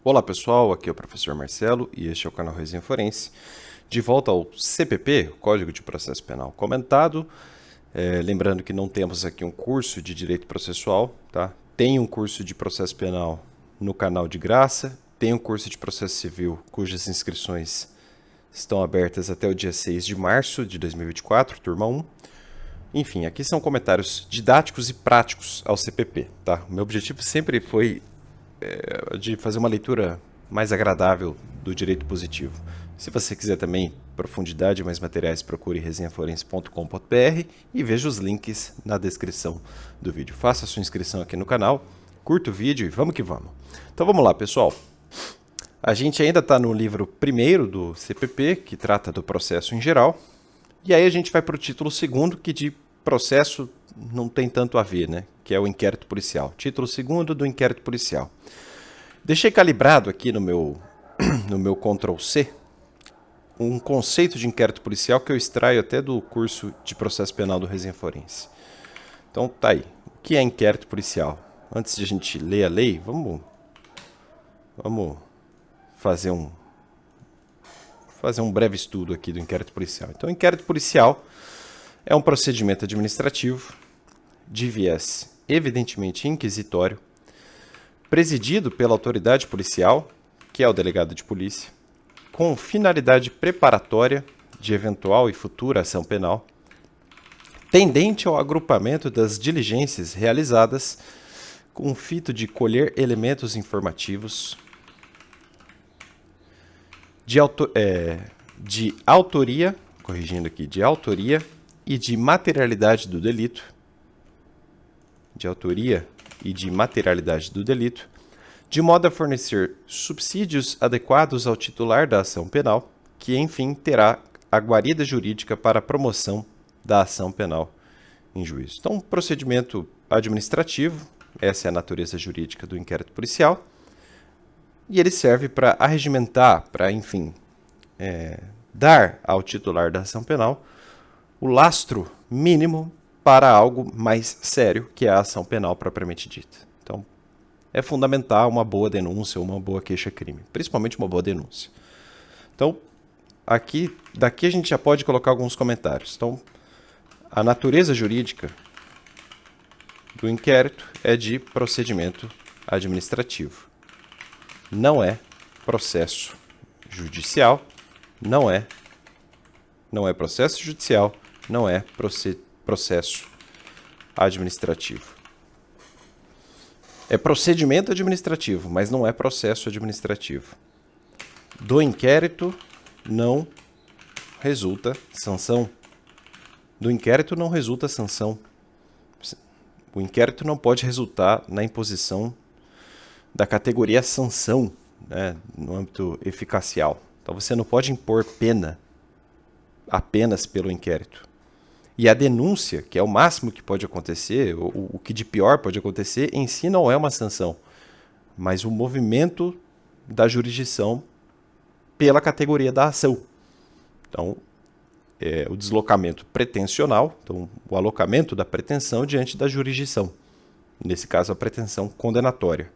Olá pessoal, aqui é o professor Marcelo e este é o canal Resenha Forense. De volta ao CPP, Código de Processo Penal Comentado. Lembrando que não temos aqui um curso de Direito Processual, tá? Tem um curso de Processo Penal no canal de graça, tem um curso de Processo Civil cujas inscrições estão abertas até o dia 6 de março de 2024, turma 1. Enfim, aqui são comentários didáticos e práticos ao CPP, tá? O meu objetivo sempre foi de fazer uma leitura mais agradável do direito positivo. Se você quiser também profundidade e mais materiais, procure resenhaforense.com.br e veja os links na descrição do vídeo. Faça a sua inscrição aqui no canal, curta o vídeo e vamos que vamos. Então vamos lá, pessoal. A gente ainda está no livro primeiro do CPP, que trata do processo em geral, e aí a gente vai para o título segundo, que de processo não tem tanto a ver, né? Que é o inquérito policial. Título segundo do inquérito policial. Deixei calibrado aqui no meu Ctrl+C um conceito de inquérito policial que eu extraio até do curso de processo penal do Resenha Forense. Então tá aí. O que é inquérito policial? Antes de a gente ler a lei, vamos fazer um breve estudo aqui do inquérito policial. Então, o inquérito policial é um procedimento administrativo de viés evidentemente inquisitório, presidido pela autoridade policial, que é o delegado de polícia, com finalidade preparatória de eventual e futura ação penal, tendente ao agrupamento das diligências realizadas com o fito de colher elementos informativos de autoria, corrigindo aqui, de autoria e de materialidade do delito, de modo a fornecer subsídios adequados ao titular da ação penal, que, enfim, terá a guarida jurídica para a promoção da ação penal em juízo. Então, procedimento administrativo, essa é a natureza jurídica do inquérito policial, e ele serve para arregimentar, para, enfim, dar ao titular da ação penal o lastro mínimo para algo mais sério, que é a ação penal propriamente dita. Então, é fundamental uma boa denúncia, uma boa queixa-crime, principalmente uma boa denúncia. Então, daqui a gente já pode colocar alguns comentários. Então, a natureza jurídica do inquérito é de procedimento administrativo. Não é processo judicial, não é processo judicial, não é processo administrativo. É procedimento administrativo, mas não é processo administrativo. Do inquérito não resulta sanção. Do inquérito não resulta sanção. O inquérito não pode resultar na imposição da categoria sanção, né, no âmbito eficacial. Então você não pode impor pena apenas pelo inquérito. E a denúncia, que é o máximo que pode acontecer, o que de pior pode acontecer, em si não é uma sanção, mas o movimento da jurisdição pela categoria da ação. Então, o deslocamento pretensional, então, o alocamento da pretensão diante da jurisdição. Nesse caso, a pretensão condenatória.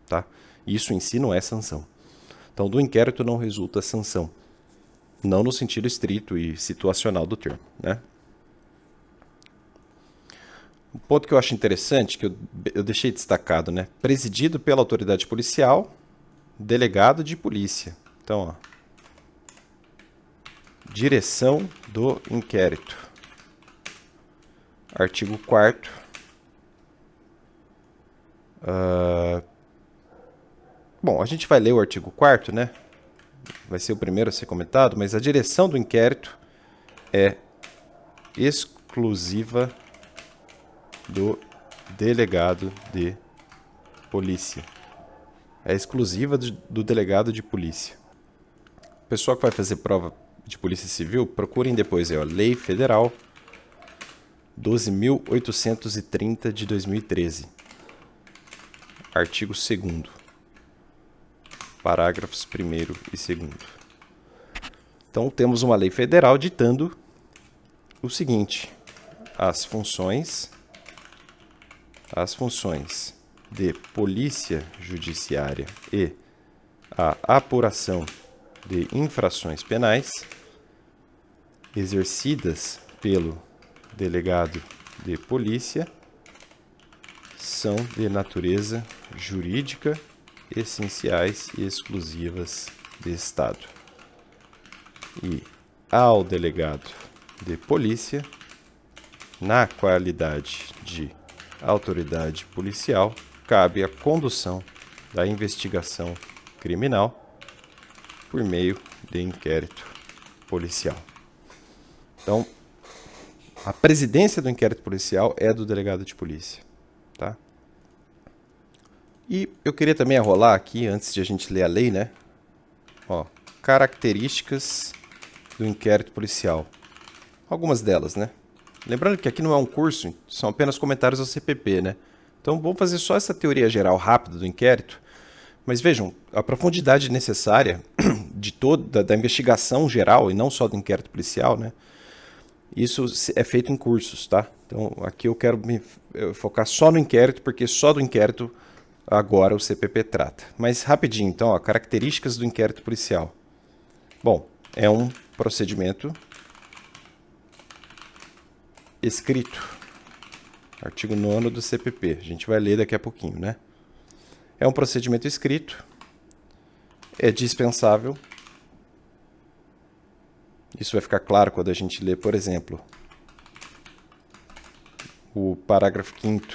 Tá? Isso em si não é sanção. Então, do inquérito não resulta sanção. Não no sentido estrito e situacional do termo, né? Um ponto que eu acho interessante, que eu deixei destacado, né? Presidido pela autoridade policial, delegado de polícia. Então, direção do inquérito. Artigo 4º. Bom, a gente vai ler o artigo 4º, né? Vai ser o primeiro a ser comentado, mas a direção do inquérito é exclusiva do delegado de polícia. É exclusiva do delegado de polícia. O pessoal que vai fazer prova de polícia civil, procurem depois, Lei Federal 12.830 de 2013. Artigo 2º. Parágrafos 1º e 2º. Então, temos uma lei federal ditando o seguinte: as funções de polícia judiciária e a apuração de infrações penais exercidas pelo delegado de polícia são de natureza jurídica, essenciais e exclusivas de Estado. E ao delegado de polícia, na qualidade de autoridade policial, cabe a condução da investigação criminal por meio de inquérito policial. Então, a presidência do inquérito policial é do delegado de polícia, tá? E eu queria também arrolar aqui, antes de a gente ler a lei, né? Ó, características do inquérito policial. Algumas delas, né? Lembrando que aqui não é um curso, são apenas comentários ao CPP, né? Então vamos fazer só essa teoria geral rápida do inquérito. Mas vejam, a profundidade necessária de toda da investigação geral, e não só do inquérito policial, né? Isso é feito em cursos, tá? Então aqui eu quero me focar só no inquérito, porque só do inquérito agora o CPP trata. Mas rapidinho, então, ó, características do inquérito policial. Bom, é um procedimento escrito. Artigo 9º do CPP. A gente vai ler daqui a pouquinho, né? É um procedimento escrito. É dispensável. Isso vai ficar claro quando a gente lê, por exemplo, o parágrafo 5º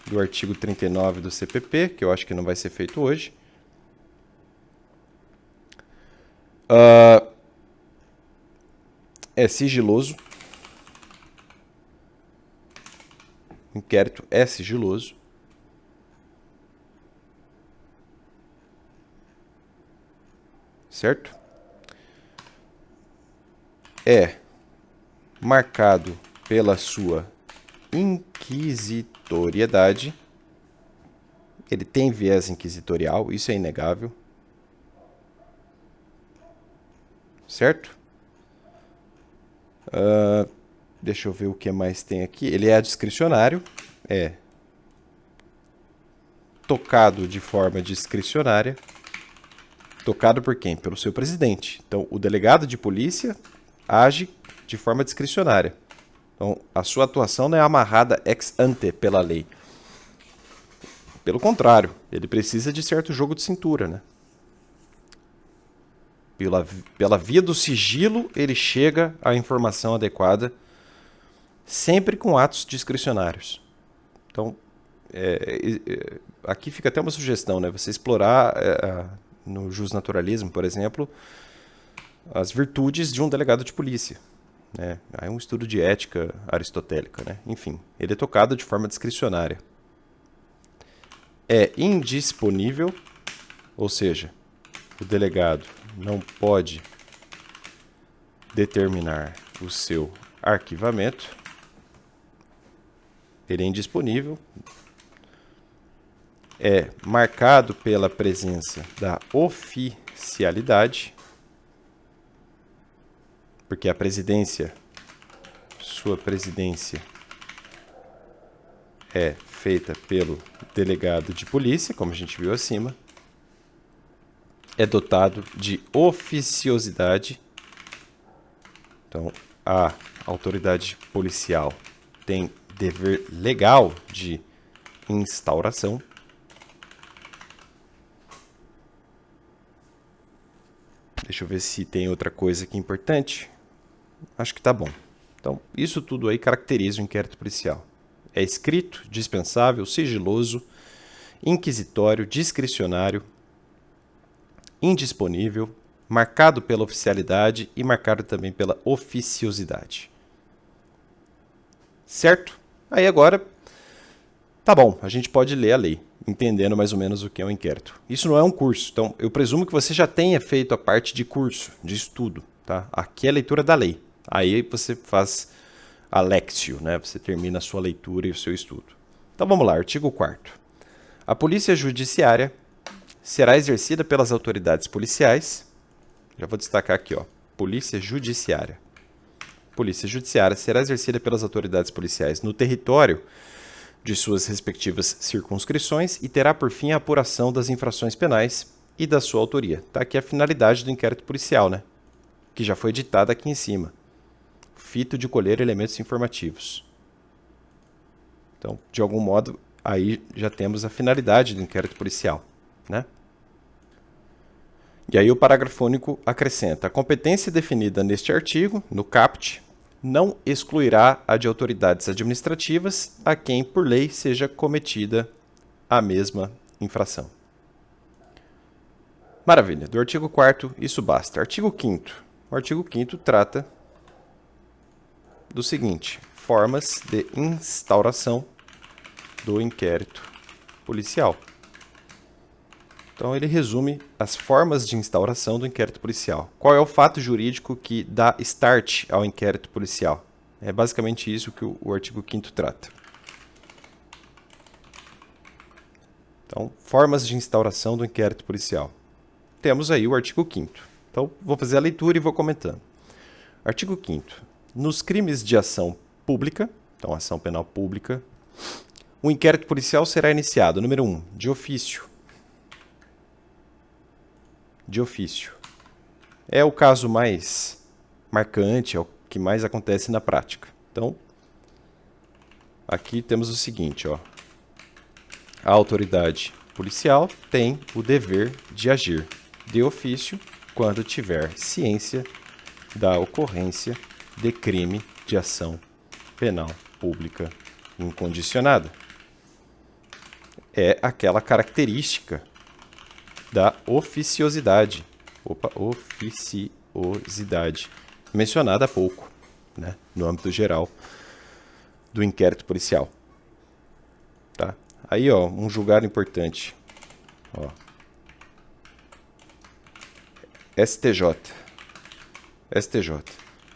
do artigo 39 do CPP, que eu acho que não vai ser feito hoje. É sigiloso. O inquérito é sigiloso. Certo? É marcado pela sua inquisitoriedade. Ele tem viés inquisitorial, isso é inegável. Certo? Deixa eu ver o que mais tem aqui. Ele é discricionário. É tocado de forma discricionária. Tocado por quem? Pelo seu presidente. Então, o delegado de polícia age de forma discricionária. Então, a sua atuação não é amarrada ex ante pela lei. Pelo contrário, ele precisa de certo jogo de cintura, né? Pela via do sigilo, ele chega à informação adequada, sempre com atos discricionários. Então, aqui fica até uma sugestão, né? Você explorar no justnaturalismo, por exemplo, as virtudes de um delegado de polícia. Né? É um estudo de ética aristotélica, né? Enfim, ele é tocado de forma discricionária. É indisponível, ou seja, o delegado não pode determinar o seu arquivamento. Ele é indisponível. É marcado pela presença da oficialidade, porque a presidência, sua presidência, é feita pelo delegado de polícia, como a gente viu acima. É dotado de oficiosidade. Então, a autoridade policial tem dever legal de instauração. Deixa eu ver se tem outra coisa aqui importante. Acho que tá bom. Então, isso tudo aí caracteriza o inquérito policial. É escrito, dispensável, sigiloso, inquisitório, discricionário, indisponível, marcado pela oficialidade e marcado também pela oficiosidade. Certo? Aí agora, tá bom, a gente pode ler a lei, entendendo mais ou menos o que é um inquérito. Isso não é um curso, então eu presumo que você já tenha feito a parte de curso, de estudo. Tá? Aqui é a leitura da lei. Aí você faz a lectio, né? Você termina a sua leitura e o seu estudo. Então vamos lá, artigo 4º. A polícia judiciária será exercida pelas autoridades policiais. Já vou destacar aqui, ó, polícia judiciária. Polícia judiciária será exercida pelas autoridades policiais no território de suas respectivas circunscrições e terá por fim a apuração das infrações penais e da sua autoria. Está aqui a finalidade do inquérito policial, né? Que já foi ditada aqui em cima. Fito de colher elementos informativos. Então, de algum modo, aí já temos a finalidade do inquérito policial, né? E aí o parágrafo único acrescenta: a competência definida neste artigo, no caput, não excluirá a de autoridades administrativas a quem, por lei, seja cometida a mesma infração. Maravilha. Do artigo 4º, isso basta. Artigo 5º. O artigo 5º trata do seguinte: formas de instauração do inquérito policial. Então, ele resume as formas de instauração do inquérito policial. Qual é o fato jurídico que dá start ao inquérito policial? É basicamente isso que o artigo 5º trata. Então, formas de instauração do inquérito policial. Temos aí o artigo 5º. Então, vou fazer a leitura e vou comentando. Artigo 5º. Nos crimes de ação pública, então ação penal pública, o inquérito policial será iniciado, número 1, de ofício. De ofício. É o caso mais marcante, é o que mais acontece na prática. Então, aqui temos o seguinte, ó. A autoridade policial tem o dever de agir de ofício quando tiver ciência da ocorrência de crime de ação penal pública incondicionada. É aquela característica da oficiosidade. Oficiosidade. Mencionada há pouco, né, no âmbito geral do inquérito policial. Tá? Aí, ó, um julgado importante. Ó. STJ.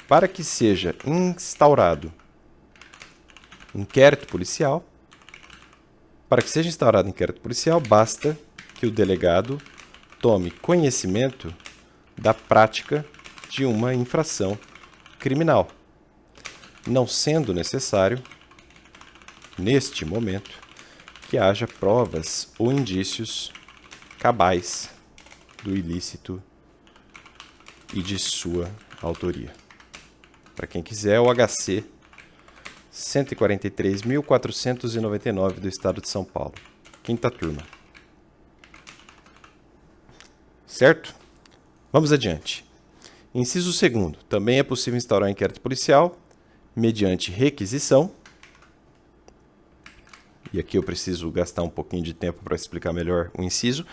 Para que seja instaurado inquérito policial, basta que o delegado tome conhecimento da prática de uma infração criminal, não sendo necessário, neste momento, que haja provas ou indícios cabais do ilícito e de sua autoria. Para quem quiser, o HC 143.499 do Estado de São Paulo. Quinta turma. Certo? Vamos adiante. Inciso 2º. Também é possível instaurar um inquérito policial mediante requisição. E aqui eu preciso gastar um pouquinho de tempo para explicar melhor o inciso.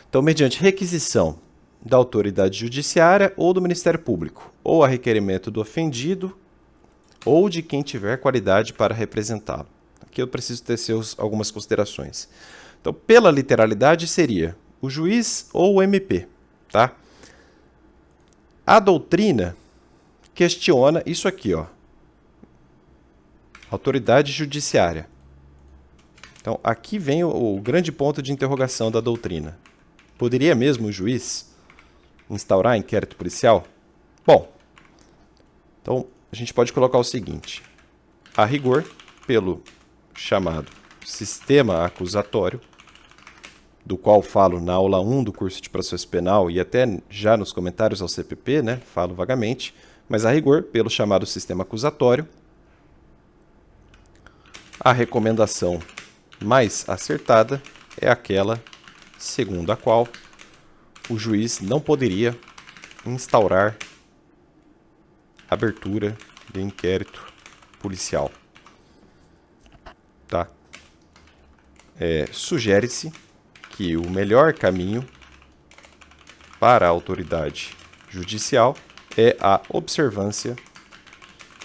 Então, mediante requisição da autoridade judiciária ou do Ministério Público, ou a requerimento do ofendido, ou de quem tiver qualidade para representá-lo. Aqui eu preciso tecer algumas considerações. Então, pela literalidade, seria o juiz ou o MP. Tá? A doutrina questiona isso aqui, ó. Autoridade judiciária. Então, aqui vem o grande ponto de interrogação da doutrina. Poderia mesmo o juiz instaurar inquérito policial? Bom, então a gente pode colocar o seguinte: a rigor, pelo chamado sistema acusatório, do qual falo na aula 1 do curso de processo penal e até já nos comentários ao CPP, né, falo vagamente, mas a rigor, pelo chamado sistema acusatório, a recomendação mais acertada é aquela segundo a qual o juiz não poderia instaurar abertura de inquérito policial. Tá? Sugere-se que o melhor caminho para a autoridade judicial é a observância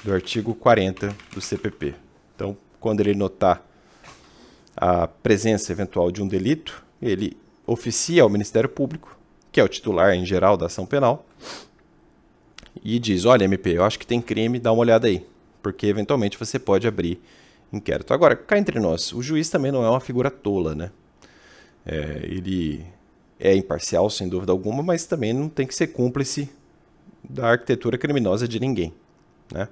do artigo 40 do CPP. Então, quando ele notar a presença eventual de um delito, ele oficia ao Ministério Público, que é o titular em geral da ação penal, e diz: olha, MP, eu acho que tem crime, dá uma olhada aí, porque eventualmente você pode abrir inquérito. Agora, cá entre nós, o juiz também não é uma figura tola, né? Ele é imparcial, sem dúvida alguma, mas também não tem que ser cúmplice da arquitetura criminosa de ninguém, né?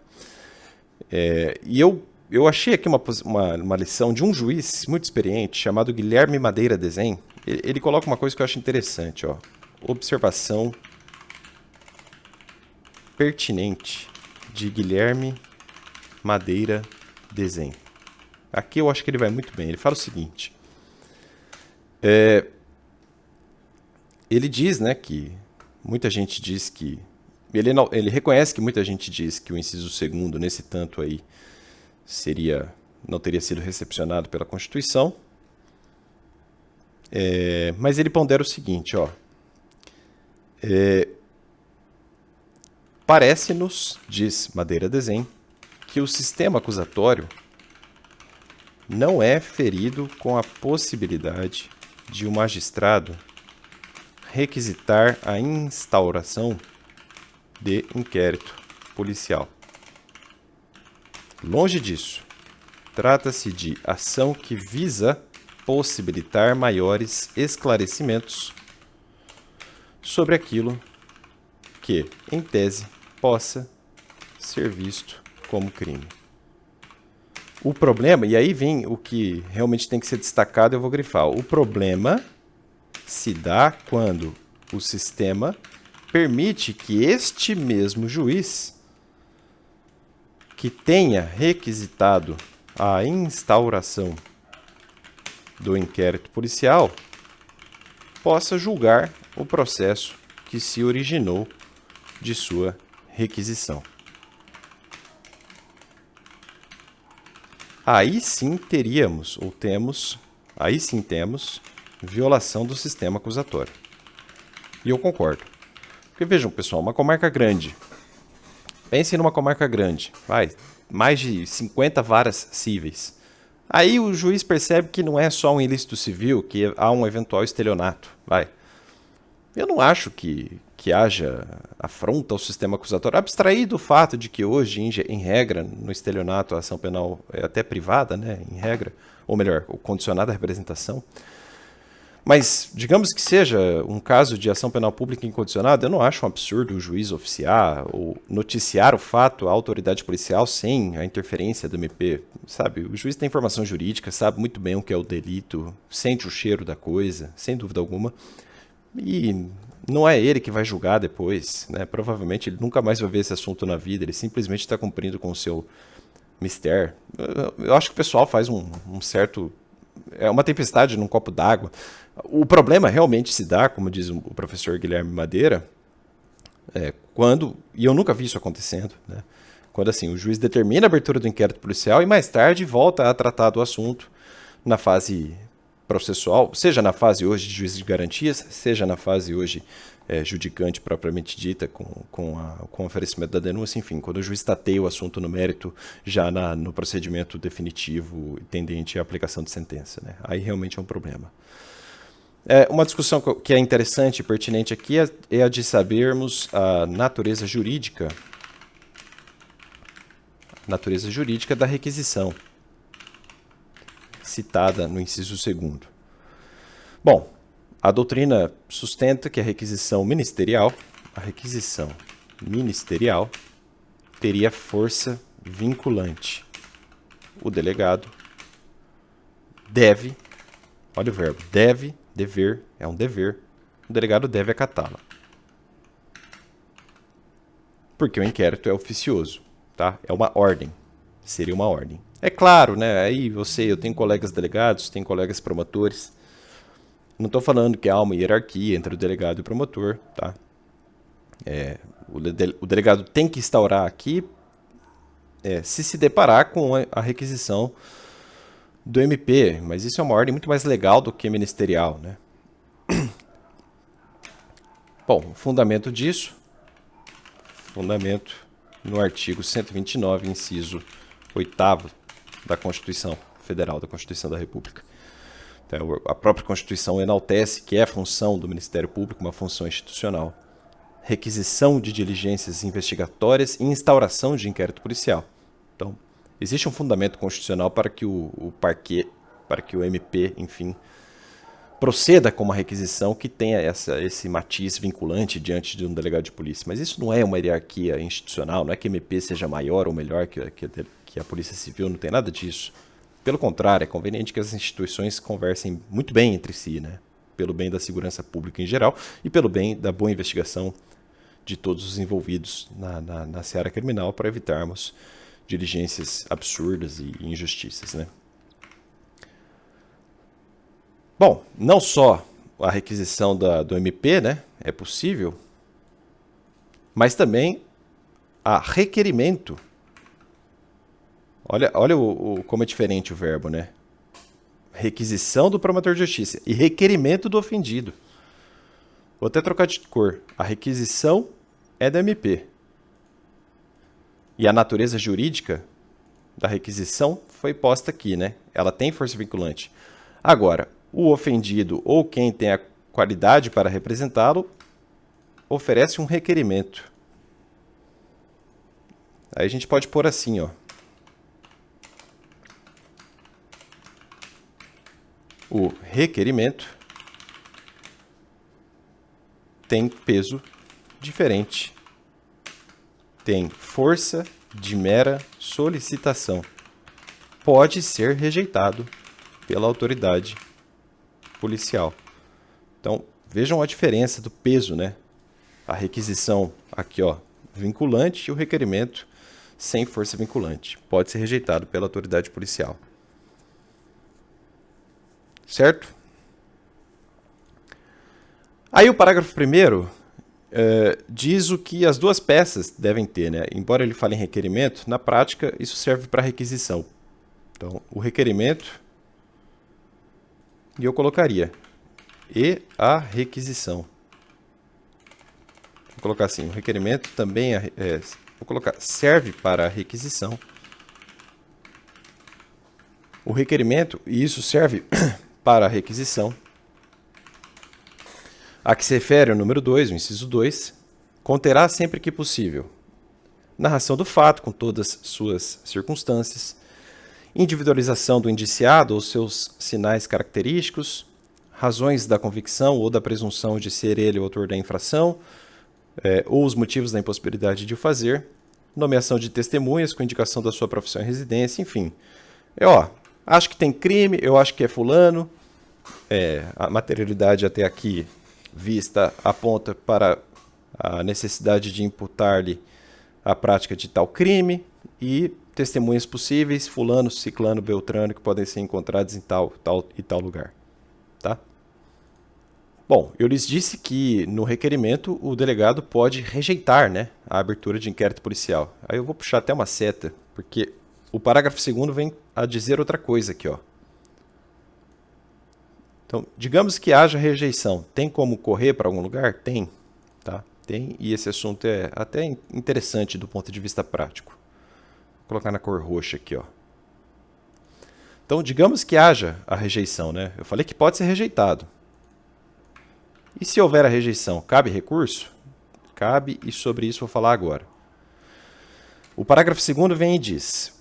E eu achei aqui uma lição de um juiz muito experiente, chamado Guilherme Madeira Desen. Ele coloca uma coisa que eu acho interessante, ó. Observação pertinente de Guilherme Madeira Desenho. Aqui eu acho que ele vai muito bem. Ele fala o seguinte. Ele diz, né, que muita gente diz que... Ele reconhece que muita gente diz que o inciso 2º, nesse tanto aí, não teria sido recepcionado pela Constituição. Mas ele pondera o seguinte, ó. Parece-nos, diz Madeira Desenho, que o sistema acusatório não é ferido com a possibilidade de o magistrado requisitar a instauração de inquérito policial. Longe disso, trata-se de ação que visa possibilitar maiores esclarecimentos sobre aquilo que, em tese, possa ser visto como crime. O problema, e aí vem o que realmente tem que ser destacado, eu vou grifar. O problema se dá quando o sistema permite que este mesmo juiz, que tenha requisitado a instauração do inquérito policial, possa julgar o processo que se originou de sua requisição. Aí sim temos violação do sistema acusatório. E eu concordo. Porque vejam, pessoal, uma comarca grande. Pensem numa comarca grande. Mais de 50 varas cíveis. Aí o juiz percebe que não é só um ilícito civil, que há um eventual estelionato. Eu não acho que haja afronta ao sistema acusatório, abstraído do fato de que hoje, em regra, no estelionato a ação penal é até privada, né, em regra, ou melhor, condicionada à representação. Mas, digamos que seja um caso de ação penal pública incondicionada, eu não acho um absurdo o juiz oficiar ou noticiar o fato à autoridade policial sem a interferência do MP. Sabe, o juiz tem formação jurídica, sabe muito bem o que é o delito, sente o cheiro da coisa, sem dúvida alguma. E não é ele que vai julgar depois, né? Provavelmente ele nunca mais vai ver esse assunto na vida, ele simplesmente está cumprindo com o seu mistério. Eu acho que o pessoal faz um certo... É uma tempestade num copo d'água. O problema realmente se dá, como diz o professor Guilherme Madeira, quando, e eu nunca vi isso acontecendo, né? Quando assim, o juiz determina a abertura do inquérito policial e mais tarde volta a tratar do assunto na fase processual, seja na fase hoje de juízo de garantias, seja na fase hoje judicante propriamente dita, com o oferecimento da denúncia, enfim, quando o juiz tateia o assunto no mérito, já no procedimento definitivo tendente à aplicação de sentença, né? Aí realmente é um problema. Uma discussão que é interessante e pertinente aqui é a de sabermos a natureza jurídica da requisição, citada no inciso 2º. Bom, a doutrina sustenta que a requisição ministerial teria força vinculante. O delegado deve, olha o verbo, deve, dever, é um dever, o delegado deve acatá-la. Porque o inquérito é oficioso, tá? É uma ordem, seria uma ordem. É claro, né? Aí eu tenho colegas delegados, tenho colegas promotores. Não estou falando que há uma hierarquia entre o delegado e o promotor, tá? O delegado tem que instaurar aqui se deparar com a requisição do MP, mas isso é uma ordem muito mais legal do que ministerial, né? Bom, o fundamento disso, no artigo 129, inciso 8º da Constituição Federal, da Constituição da República. Então, a própria Constituição enaltece que é função do Ministério Público, uma função institucional, requisição de diligências investigatórias e instauração de inquérito policial. Então, existe um fundamento constitucional para que o parquet, para que o MP, enfim, proceda com uma requisição que tenha esse matiz vinculante diante de um delegado de polícia. Mas isso não é uma hierarquia institucional, não é que o MP seja maior ou melhor que a Polícia Civil, não tem nada disso. Pelo contrário, é conveniente que as instituições conversem muito bem entre si, né? pelo bem da segurança pública em geral e pelo bem da boa investigação de todos os envolvidos na seara criminal, para evitarmos diligências absurdas e injustiças, né? Bom, não só a requisição do MP, né, é possível, mas também a requerimento. Olha como é diferente o verbo, né? Requisição do promotor de justiça e requerimento do ofendido. Vou até trocar de cor. A requisição é da MP. E a natureza jurídica da requisição foi posta aqui, né? Ela tem força vinculante. Agora, o ofendido ou quem tem a qualidade para representá-lo oferece um requerimento. Aí a gente pode pôr assim, ó. O requerimento tem peso diferente. Tem força de mera solicitação. Pode ser rejeitado pela autoridade policial. Então, vejam a diferença do peso, né? A requisição aqui, ó, vinculante, e o requerimento sem força vinculante. Pode ser rejeitado pela autoridade policial. Certo? Aí o parágrafo 1º diz o que as duas peças devem ter, né? Embora ele fale em requerimento, na prática isso serve para requisição. Então, o requerimento, e eu colocaria, e a requisição. Vou colocar assim, o requerimento também vou colocar, serve para a requisição. O requerimento, e isso serve para a requisição, a que se refere ao número 2, o inciso 2, conterá sempre que possível narração do fato com todas suas circunstâncias, individualização do indiciado ou seus sinais característicos, razões da convicção ou da presunção de ser ele o autor da infração, ou os motivos da impossibilidade de o fazer, nomeação de testemunhas com indicação da sua profissão e residência, enfim. Acho que tem crime, eu acho que é fulano, a materialidade até aqui vista aponta para a necessidade de imputar-lhe a prática de tal crime e testemunhas possíveis, fulano, ciclano, beltrano, que podem ser encontrados em tal lugar. Tá? Bom, eu lhes disse que no requerimento o delegado pode rejeitar, né, a abertura de inquérito policial. Aí eu vou puxar até uma seta, porque o parágrafo 2º vem a dizer outra coisa aqui, ó. Então, digamos que haja rejeição. Tem como correr para algum lugar? Tem. Tá? Tem, e esse assunto é até interessante do ponto de vista prático. Vou colocar na cor roxa aqui, ó. Então, digamos que haja a rejeição, né? Eu falei que pode ser rejeitado. E se houver a rejeição, cabe recurso? Cabe, e sobre isso vou falar agora. O parágrafo 2º vem e diz: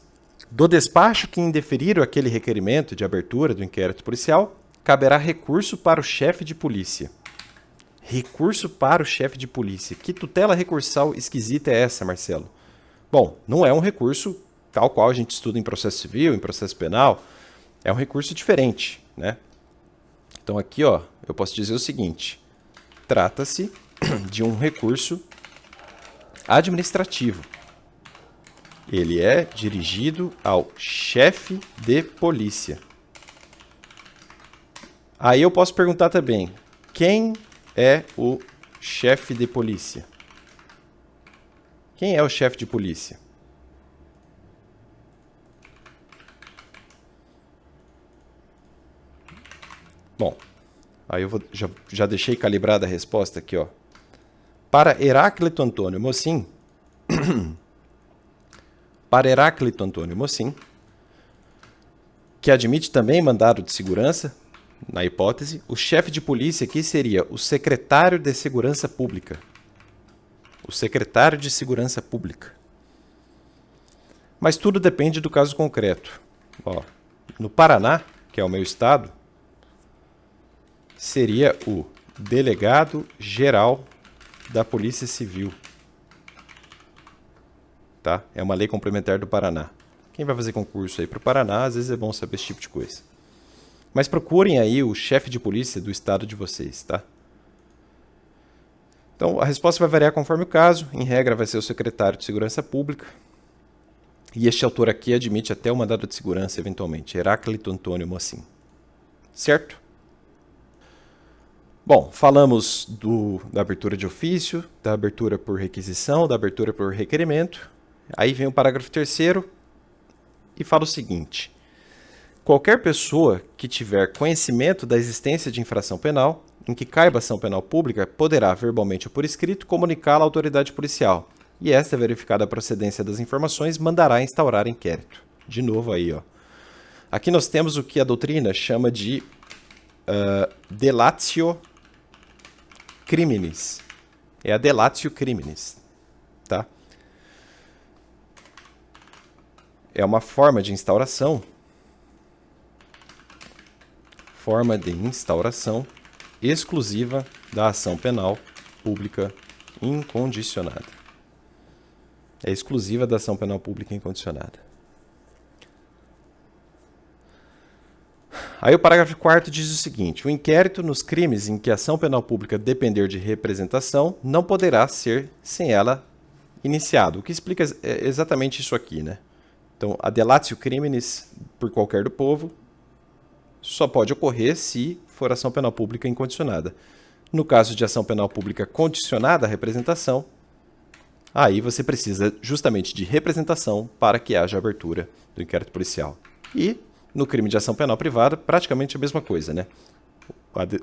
do despacho que indeferir aquele requerimento de abertura do inquérito policial, caberá recurso para o chefe de polícia. Recurso para o chefe de polícia. Que tutela recursal esquisita é essa, Marcelo? Bom, não é um recurso tal qual a gente estuda em processo civil, em processo penal. É um recurso diferente, né? Então aqui, ó, eu posso dizer o seguinte: trata-se de um recurso administrativo. Ele é dirigido ao chefe de polícia. Aí eu posso perguntar também, quem é o chefe de polícia? Quem é o chefe de polícia? Bom, aí eu já deixei calibrada a resposta aqui, ó. Para Heráclito Antônio Mocim, que admite também mandado de segurança, na hipótese, o chefe de polícia aqui seria o secretário de Segurança Pública. O secretário de Segurança Pública. Mas tudo depende do caso concreto. Ó, no Paraná, que é o meu estado, seria o delegado geral da Polícia Civil. Tá? É uma lei complementar do Paraná. Quem vai fazer concurso aí para o Paraná, às vezes é bom saber esse tipo de coisa. Mas procurem aí o chefe de polícia do estado de vocês, tá? Então, a resposta vai variar conforme o caso. Em regra, vai ser o secretário de Segurança Pública. E este autor aqui admite até o mandado de segurança, eventualmente. Heráclito Antônio Mocim. Certo? Bom, falamos da abertura de ofício, da abertura por requisição, da abertura por requerimento. Aí vem o parágrafo 3º e fala o seguinte: qualquer pessoa que tiver conhecimento da existência de infração penal, em que caiba ação penal pública, poderá, verbalmente ou por escrito, comunicá-la à autoridade policial. E esta, verificada a procedência das informações, mandará instaurar inquérito. De novo aí, ó. Aqui nós temos o que a doutrina chama de delatio criminis. É a delatio criminis, tá? É uma forma de instauração exclusiva da ação penal pública incondicionada. É exclusiva da ação penal pública incondicionada. Aí o parágrafo 4º diz o seguinte: o inquérito nos crimes em que a ação penal pública depender de representação não poderá ser, sem ela, iniciado. O que explica exatamente isso aqui, né? Então, a delatio criminis por qualquer do povo só pode ocorrer se for ação penal pública incondicionada. No caso de ação penal pública condicionada à representação, aí você precisa justamente de representação para que haja abertura do inquérito policial. E no crime de ação penal privada, praticamente a mesma coisa, né?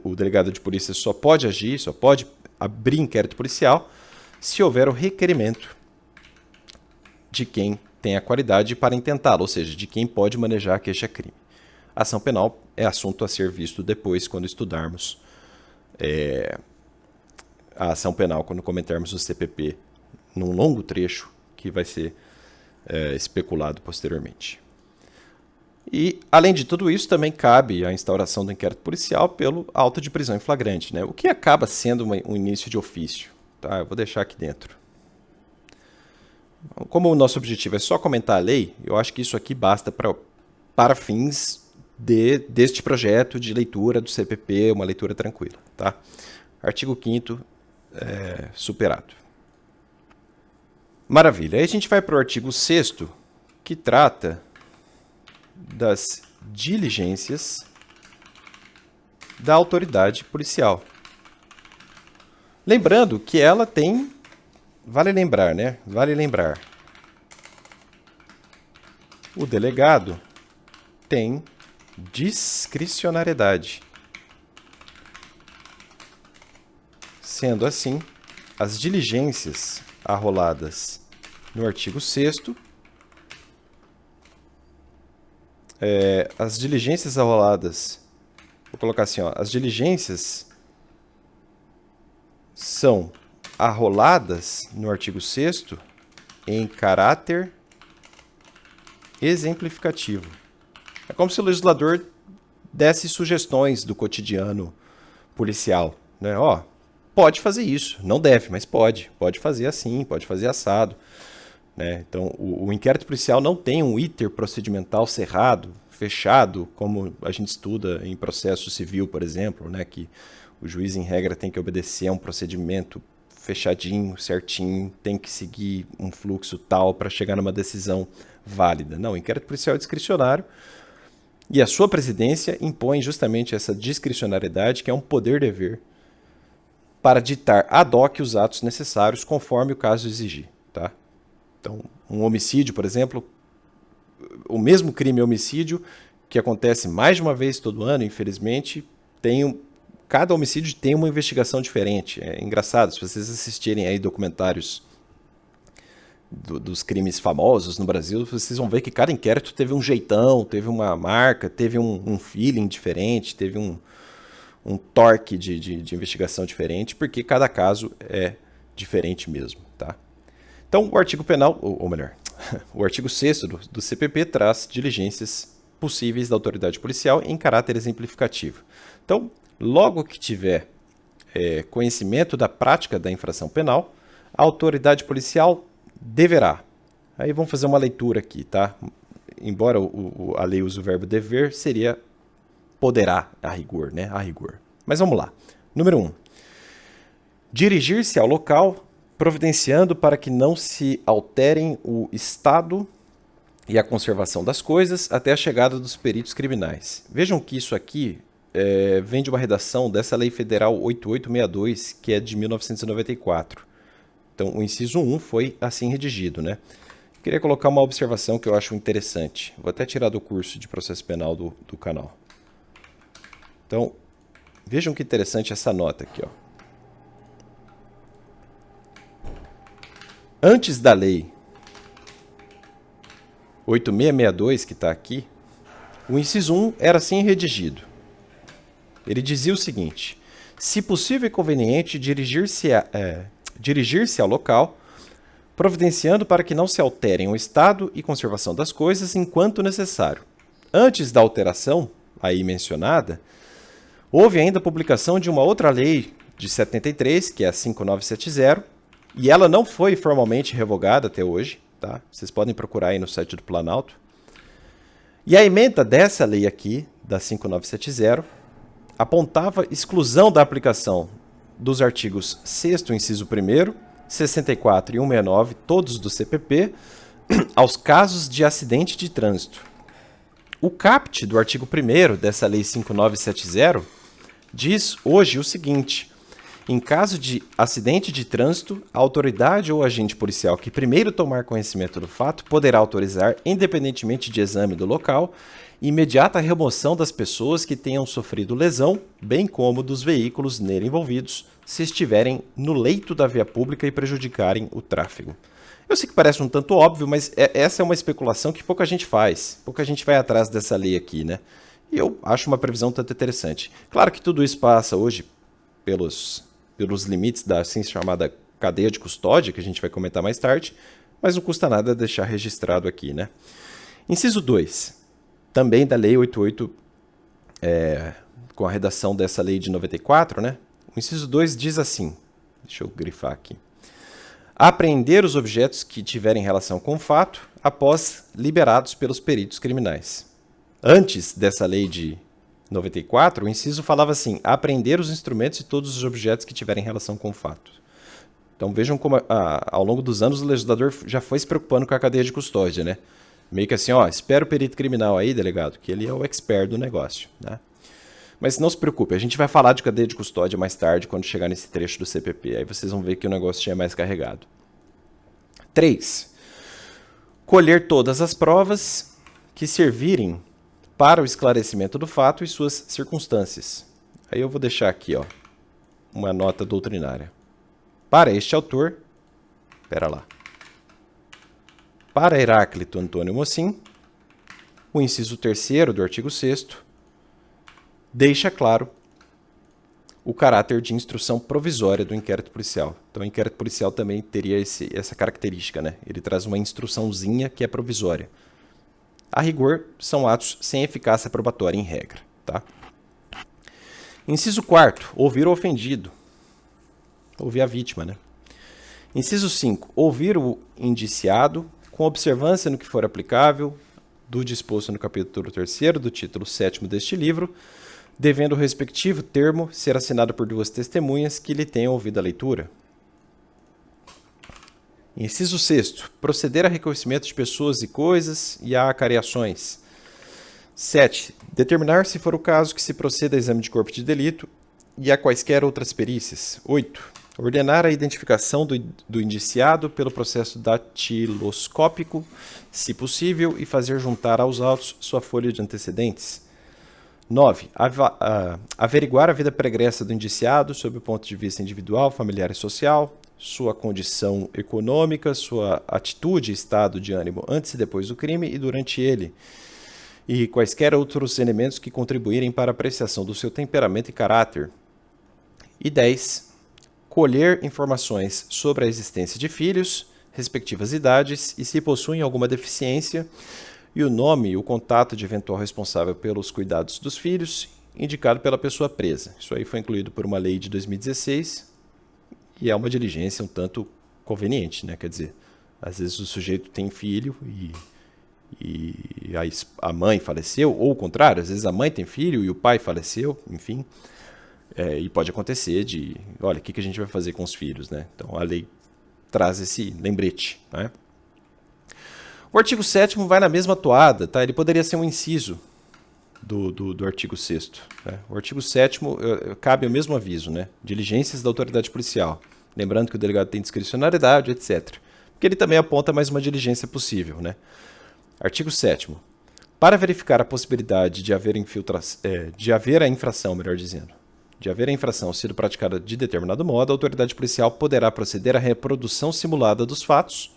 O delegado de polícia só pode agir, só pode abrir inquérito policial se houver o requerimento de quem tem a qualidade para intentá-lo, ou seja, de quem pode manejar a queixa-crime. A ação penal é assunto a ser visto depois, quando estudarmos a ação penal, quando comentarmos o CPP num longo trecho que vai ser especulado posteriormente. E, além de tudo isso, também cabe a instauração do inquérito policial pelo auto de prisão em flagrante, né? O que acaba sendo um início de ofício. Tá? Eu vou deixar aqui dentro. Como o nosso objetivo é só comentar a lei, eu acho que isso aqui basta para fins deste projeto de leitura do CPP, uma leitura tranquila. Tá? Artigo 5º superado. Maravilha. Aí a gente vai para o artigo 6º, que trata das diligências da autoridade policial. Lembrando que ela tem... Vale lembrar, né? Vale lembrar. O delegado tem discricionariedade. Sendo assim, as diligências arroladas no artigo 6º, as diligências arroladas, vou colocar assim, ó, as diligências são arroladas no artigo 6º em caráter exemplificativo. É como se o legislador desse sugestões do cotidiano policial, né? Ó, pode fazer isso, não deve, mas pode fazer assim, pode fazer assado, né? Então, o inquérito policial não tem um iter procedimental cerrado, fechado, como a gente estuda em processo civil, por exemplo, né? Que o juiz, em regra, tem que obedecer a um procedimento fechadinho, certinho, tem que seguir um fluxo tal para chegar numa decisão válida. Não, o inquérito policial é discricionário e a sua presidência impõe justamente essa discricionariedade, que é um poder-dever, para ditar ad hoc os atos necessários conforme o caso exigir. Tá? Então, um homicídio, por exemplo, o mesmo crime homicídio, que acontece mais de uma vez todo ano, infelizmente, cada homicídio tem uma investigação diferente. É engraçado, se vocês assistirem aí documentários dos crimes famosos no Brasil, vocês vão ver que cada inquérito teve um jeitão, teve uma marca, teve um feeling diferente, teve um torque de investigação diferente, porque cada caso é diferente mesmo. Tá? Então, o artigo penal, ou melhor, o artigo 6º do CPP traz diligências possíveis da autoridade policial em caráter exemplificativo. Então, logo que tiver conhecimento da prática da infração penal, a autoridade policial deverá. Aí vamos fazer uma leitura aqui, tá? Embora a lei use o verbo dever, seria poderá, a rigor, né? A rigor. Mas vamos lá. Número 1. Dirigir-se ao local, providenciando para que não se alterem o estado e a conservação das coisas até a chegada dos peritos criminais. Vejam que isso aqui vem de uma redação dessa Lei Federal 8862, que é de 1994. Então, o inciso 1 foi assim redigido, né? Queria colocar uma observação que eu acho interessante. Vou até tirar do curso de processo penal do canal. Então, vejam que interessante essa nota aqui, ó. Antes da Lei 8662, que está aqui, o inciso 1 era assim redigido. Ele dizia o seguinte: se possível e conveniente, dirigir-se ao local, providenciando para que não se alterem o estado e conservação das coisas enquanto necessário. Antes da alteração, aí mencionada, houve ainda a publicação de uma outra lei de 73, que é a 5970, e ela não foi formalmente revogada até hoje. Tá? Vocês podem procurar aí no site do Planalto. E a emenda dessa lei aqui, da 5970, apontava exclusão da aplicação dos artigos 6º, inciso 1º, 64 e 169, todos do CPP, aos casos de acidente de trânsito. O caput do artigo 1º dessa lei 5970 diz hoje o seguinte: em caso de acidente de trânsito, a autoridade ou agente policial que primeiro tomar conhecimento do fato poderá autorizar, independentemente de exame do local, imediata remoção das pessoas que tenham sofrido lesão, bem como dos veículos nele envolvidos, se estiverem no leito da via pública e prejudicarem o tráfego. Eu sei que parece um tanto óbvio, mas essa é uma especulação que pouca gente faz. Pouca gente vai atrás dessa lei aqui, né? E eu acho uma previsão tanto interessante. Claro que tudo isso passa hoje pelos limites da assim chamada cadeia de custódia, que a gente vai comentar mais tarde, mas não custa nada deixar registrado aqui, né? Inciso 2, também da Lei 88, com a redação dessa lei de 94, né? O inciso 2 diz assim, deixa eu grifar aqui: apreender os objetos que tiverem relação com o fato após liberados pelos peritos criminais. Antes dessa lei de 94, o inciso falava assim: apreender os instrumentos e todos os objetos que tiverem relação com o fato. Então vejam como ao longo dos anos o legislador já foi se preocupando com a cadeia de custódia, né? Meio que assim, ó, espera o perito criminal aí, delegado, que ele é o expert do negócio, né? Mas não se preocupe, a gente vai falar de cadeia de custódia mais tarde, quando chegar nesse trecho do CPP. Aí vocês vão ver que o negócio já é mais carregado. 3. Colher todas as provas que servirem para o esclarecimento do fato e suas circunstâncias. Aí eu vou deixar aqui, ó, uma nota doutrinária. Para este autor, para Heráclito Antônio Mocim, o inciso 3º do artigo 6º deixa claro o caráter de instrução provisória do inquérito policial. Então, o inquérito policial também teria essa característica, né? Ele traz uma instruçãozinha que é provisória. A rigor, são atos sem eficácia probatória, em regra. Tá? Inciso 4º, ouvir o ofendido. Ouvir a vítima, né? Inciso 5, ouvir o indiciado com observância no que for aplicável do disposto no capítulo 3º do título 7º deste livro, devendo o respectivo termo ser assinado por duas testemunhas que lhe tenham ouvido a leitura. Inciso 6º, proceder a reconhecimento de pessoas e coisas e a acareações. 7. Determinar, se for o caso, que se proceda a exame de corpo de delito e a quaisquer outras perícias. 8. Ordenar a identificação do indiciado pelo processo datiloscópico, se possível, e fazer juntar aos autos sua folha de antecedentes. 9. Averiguar a vida pregressa do indiciado sob o ponto de vista individual, familiar e social, sua condição econômica, sua atitude e estado de ânimo antes e depois do crime e durante ele, e quaisquer outros elementos que contribuírem para a apreciação do seu temperamento e caráter. E 10. Colher informações sobre a existência de filhos, respectivas idades e se possuem alguma deficiência, e o nome e o contato de eventual responsável pelos cuidados dos filhos, indicado pela pessoa presa. Isso aí foi incluído por uma lei de 2016 e é uma diligência um tanto conveniente, né? Quer dizer, às vezes o sujeito tem filho e a mãe faleceu, ou o contrário, às vezes a mãe tem filho e o pai faleceu, enfim, e pode acontecer de, olha, o que a gente vai fazer com os filhos, né? Então a lei traz esse lembrete, né? O artigo 7º vai na mesma toada, tá? Ele poderia ser um inciso do artigo 6º. Né? O artigo 7º cabe o mesmo aviso, né? Diligências da autoridade policial. Lembrando que o delegado tem discricionariedade, etc. Porque ele também aponta mais uma diligência possível, né? Artigo 7º. Para verificar a possibilidade de haver a infração, melhor dizendo, de haver a infração sido praticada de determinado modo, a autoridade policial poderá proceder à reprodução simulada dos fatos,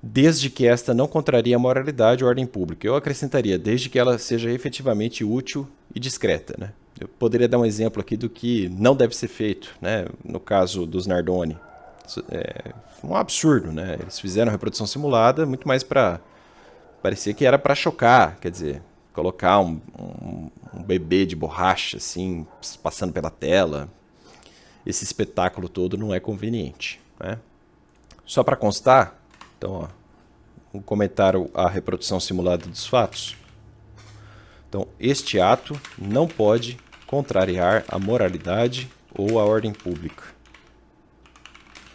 desde que esta não contraria a moralidade ou ordem pública. Eu acrescentaria, desde que ela seja efetivamente útil e discreta, né? Eu poderia dar um exemplo aqui do que não deve ser feito, né? No caso dos Nardoni. É um absurdo, né? Eles fizeram a reprodução simulada muito mais para... Parecia que era para chocar, quer dizer, colocar um bebê de borracha, assim, passando pela tela. Esse espetáculo todo não é conveniente, né? Só para constar, então, ó, um comentário à reprodução simulada dos fatos. Então, este ato não pode contrariar a moralidade ou a ordem pública.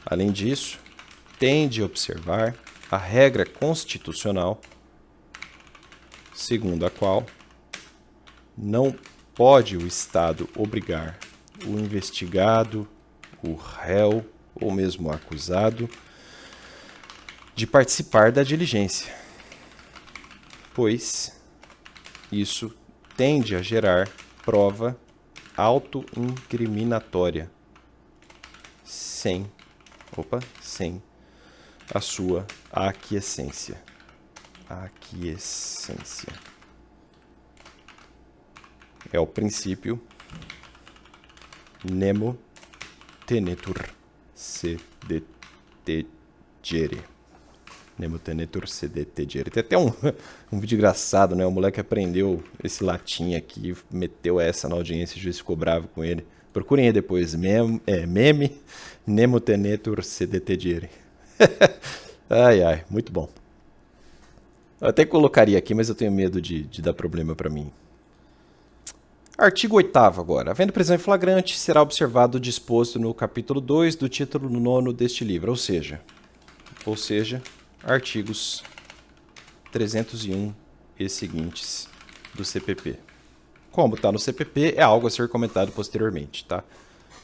Além disso, tende a observar a regra constitucional, segundo a qual não pode o Estado obrigar o investigado, o réu ou mesmo o acusado de participar da diligência, pois isso tende a gerar prova autoincriminatória sem a sua aquiescência. É o princípio nemo tenetur se detegere. Nemo tenetur se detegere. Tem até um vídeo engraçado, né? O moleque aprendeu esse latim aqui, meteu essa na audiência e o juiz ficou bravo com ele. Procurem aí depois. Meme nemo tenetur se detegere. Ai, muito bom. Eu até colocaria aqui, mas eu tenho medo de dar problema para mim. Artigo 8º agora. Havendo prisão em flagrante, será observado o disposto no capítulo 2 do título 9º deste livro, ou seja, artigos 301 e seguintes do CPP. Como está no CPP, é algo a ser comentado posteriormente, tá?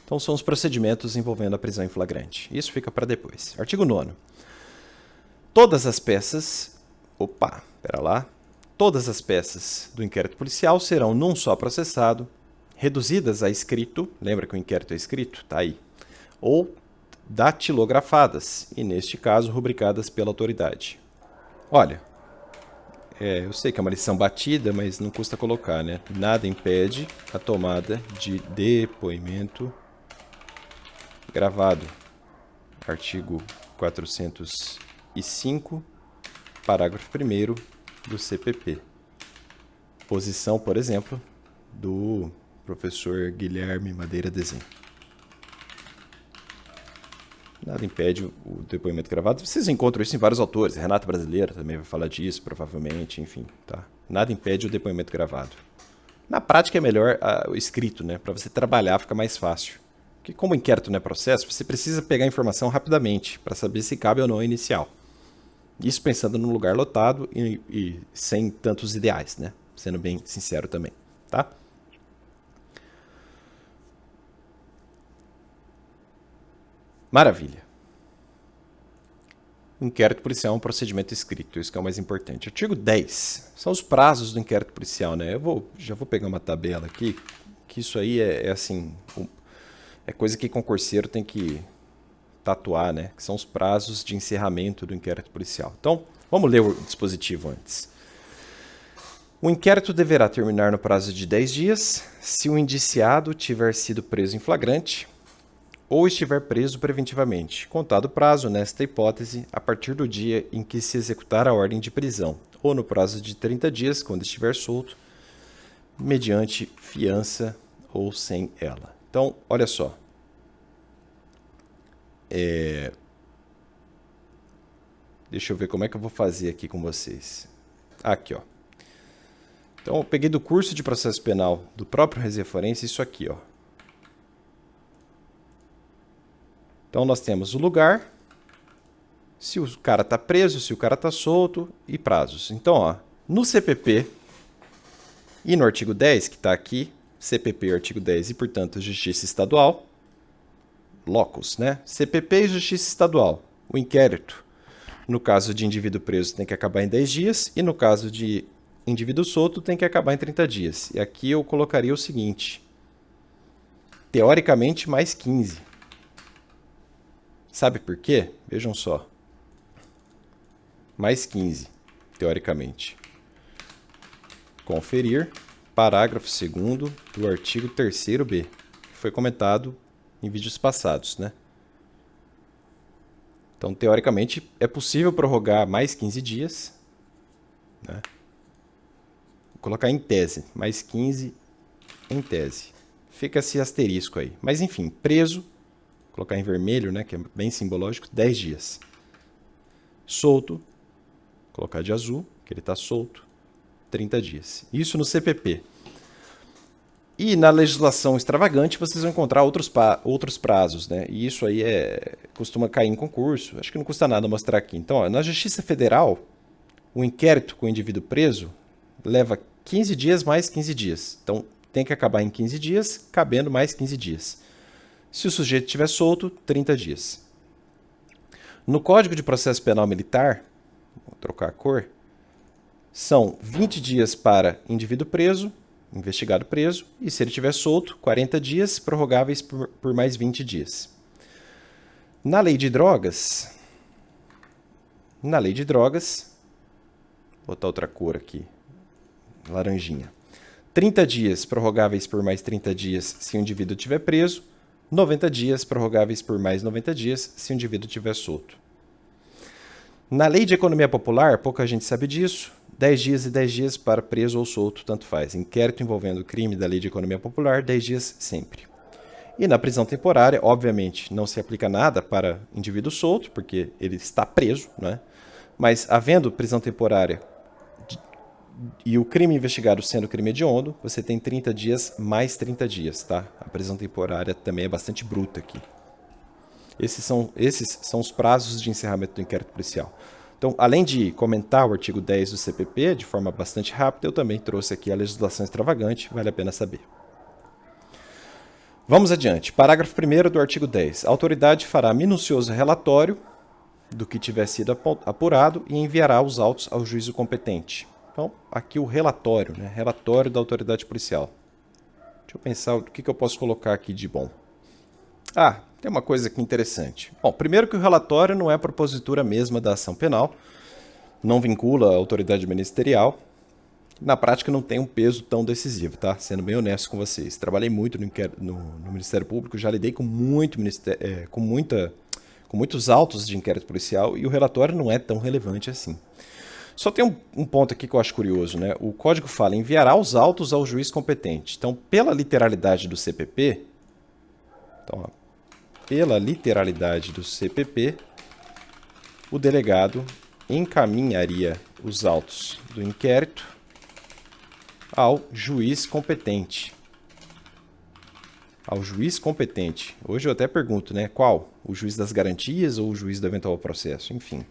Então são os procedimentos envolvendo a prisão em flagrante. Isso fica para depois. Artigo 9º. Todas as peças... Todas as peças do inquérito policial serão, num só processado, reduzidas a escrito, lembra que o inquérito é escrito? Tá aí. Ou datilografadas, e neste caso, rubricadas pela autoridade. Olha, eu sei que é uma lição batida, mas não custa colocar, né? Nada impede a tomada de depoimento gravado. Artigo 405, parágrafo 1º do CPP. Posição, por exemplo, do professor Guilherme Madeira Desenho. Nada impede o depoimento gravado. Vocês encontram isso em vários autores. Renato Brasileiro também vai falar disso, provavelmente, enfim. Tá? Nada impede o depoimento gravado. Na prática é melhor o escrito, né? Para você trabalhar fica mais fácil. Porque como o inquérito não é processo, você precisa pegar a informação rapidamente para saber se cabe ou não a inicial. Isso pensando num lugar lotado e sem tantos ideais, né? Sendo bem sincero também, tá? Maravilha. O inquérito policial é um procedimento escrito, isso que é o mais importante. Artigo 10. São os prazos do inquérito policial, né? Já vou pegar uma tabela aqui, que isso aí é assim... É coisa que concurseiro tem que tatuar, né? Que são os prazos de encerramento do inquérito policial. Então, vamos ler o dispositivo antes. O inquérito deverá terminar no prazo de 10 dias se o indiciado tiver sido preso em flagrante ou estiver preso preventivamente, contado o prazo, nesta hipótese, a partir do dia em que se executar a ordem de prisão, ou no prazo de 30 dias, quando estiver solto, mediante fiança ou sem ela. Então, olha só. Deixa eu ver como é que eu vou fazer aqui com vocês. Aqui, ó. Então, eu peguei do curso de processo penal do próprio Resenha Forense isso aqui, ó. Então, nós temos o lugar, se o cara está preso, se o cara está solto e prazos. Então, ó, no CPP e no artigo 10, que está aqui, CPP, artigo 10 e, portanto, Justiça Estadual, locus, né? CPP e Justiça Estadual. O inquérito, no caso de indivíduo preso, tem que acabar em 10 dias e no caso de indivíduo solto, tem que acabar em 30 dias. E aqui eu colocaria o seguinte, teoricamente, mais 15. Sabe por quê? Vejam só. Mais 15, teoricamente. Conferir parágrafo 2º do artigo 3º-B, que foi comentado em vídeos passados, né? Então, teoricamente, é possível prorrogar mais 15 dias, né? Vou colocar em tese, mais 15 em tese. Fica esse asterisco aí. Mas, enfim, preso, vou colocar em vermelho, né, que é bem simbológico, 10 dias. Solto, vou colocar de azul, que ele está solto, 30 dias. Isso no CPP. E na legislação extravagante vocês vão encontrar outros prazos, né? E isso aí costuma cair em concurso. Acho que não custa nada mostrar aqui. Então, ó, na Justiça Federal, o inquérito com o indivíduo preso leva 15 dias mais 15 dias. Então, tem que acabar em 15 dias, cabendo mais 15 dias. Se o sujeito estiver solto, 30 dias. No Código de Processo Penal Militar, vou trocar a cor, são 20 dias para indivíduo preso, investigado preso, e se ele estiver solto, 40 dias, prorrogáveis por mais 20 dias. Na lei de drogas, vou botar outra cor aqui, laranjinha. 30 dias prorrogáveis por mais 30 dias se o indivíduo estiver preso, 90 dias prorrogáveis por mais 90 dias se o indivíduo estiver solto. Na lei de economia popular, pouca gente sabe disso, 10 dias e 10 dias para preso ou solto, tanto faz. Inquérito envolvendo crime da lei de economia popular, 10 dias sempre. E na prisão temporária, obviamente, não se aplica nada para indivíduo solto, porque ele está preso, né? Mas havendo prisão temporária e o crime investigado sendo crime hediondo, você tem 30 dias mais 30 dias, tá? A prisão temporária também é bastante bruta aqui. Esses são os prazos de encerramento do inquérito policial. Então, além de comentar o artigo 10 do CPP de forma bastante rápida, eu também trouxe aqui a legislação extravagante, vale a pena saber. Vamos adiante. Parágrafo 1º do artigo 10. A autoridade fará minucioso relatório do que tiver sido apurado e enviará os autos ao juízo competente. Então, aqui o relatório, né? Relatório da autoridade policial. Deixa eu pensar o que eu posso colocar aqui de bom. Ah, tem uma coisa aqui interessante. Bom, primeiro que o relatório não é a propositura mesma da ação penal, não vincula a autoridade ministerial, na prática não tem um peso tão decisivo, tá? Sendo bem honesto com vocês. Trabalhei muito no Ministério Público, já lidei com muitos autos de inquérito policial e o relatório não é tão relevante assim. Só tem um ponto aqui que eu acho curioso, né? O código fala enviará os autos ao juiz competente. Então, pela literalidade do CPP, o delegado encaminharia os autos do inquérito ao juiz competente. Ao juiz competente. Hoje eu até pergunto, né? Qual? O juiz das garantias ou o juiz do eventual processo? Enfim.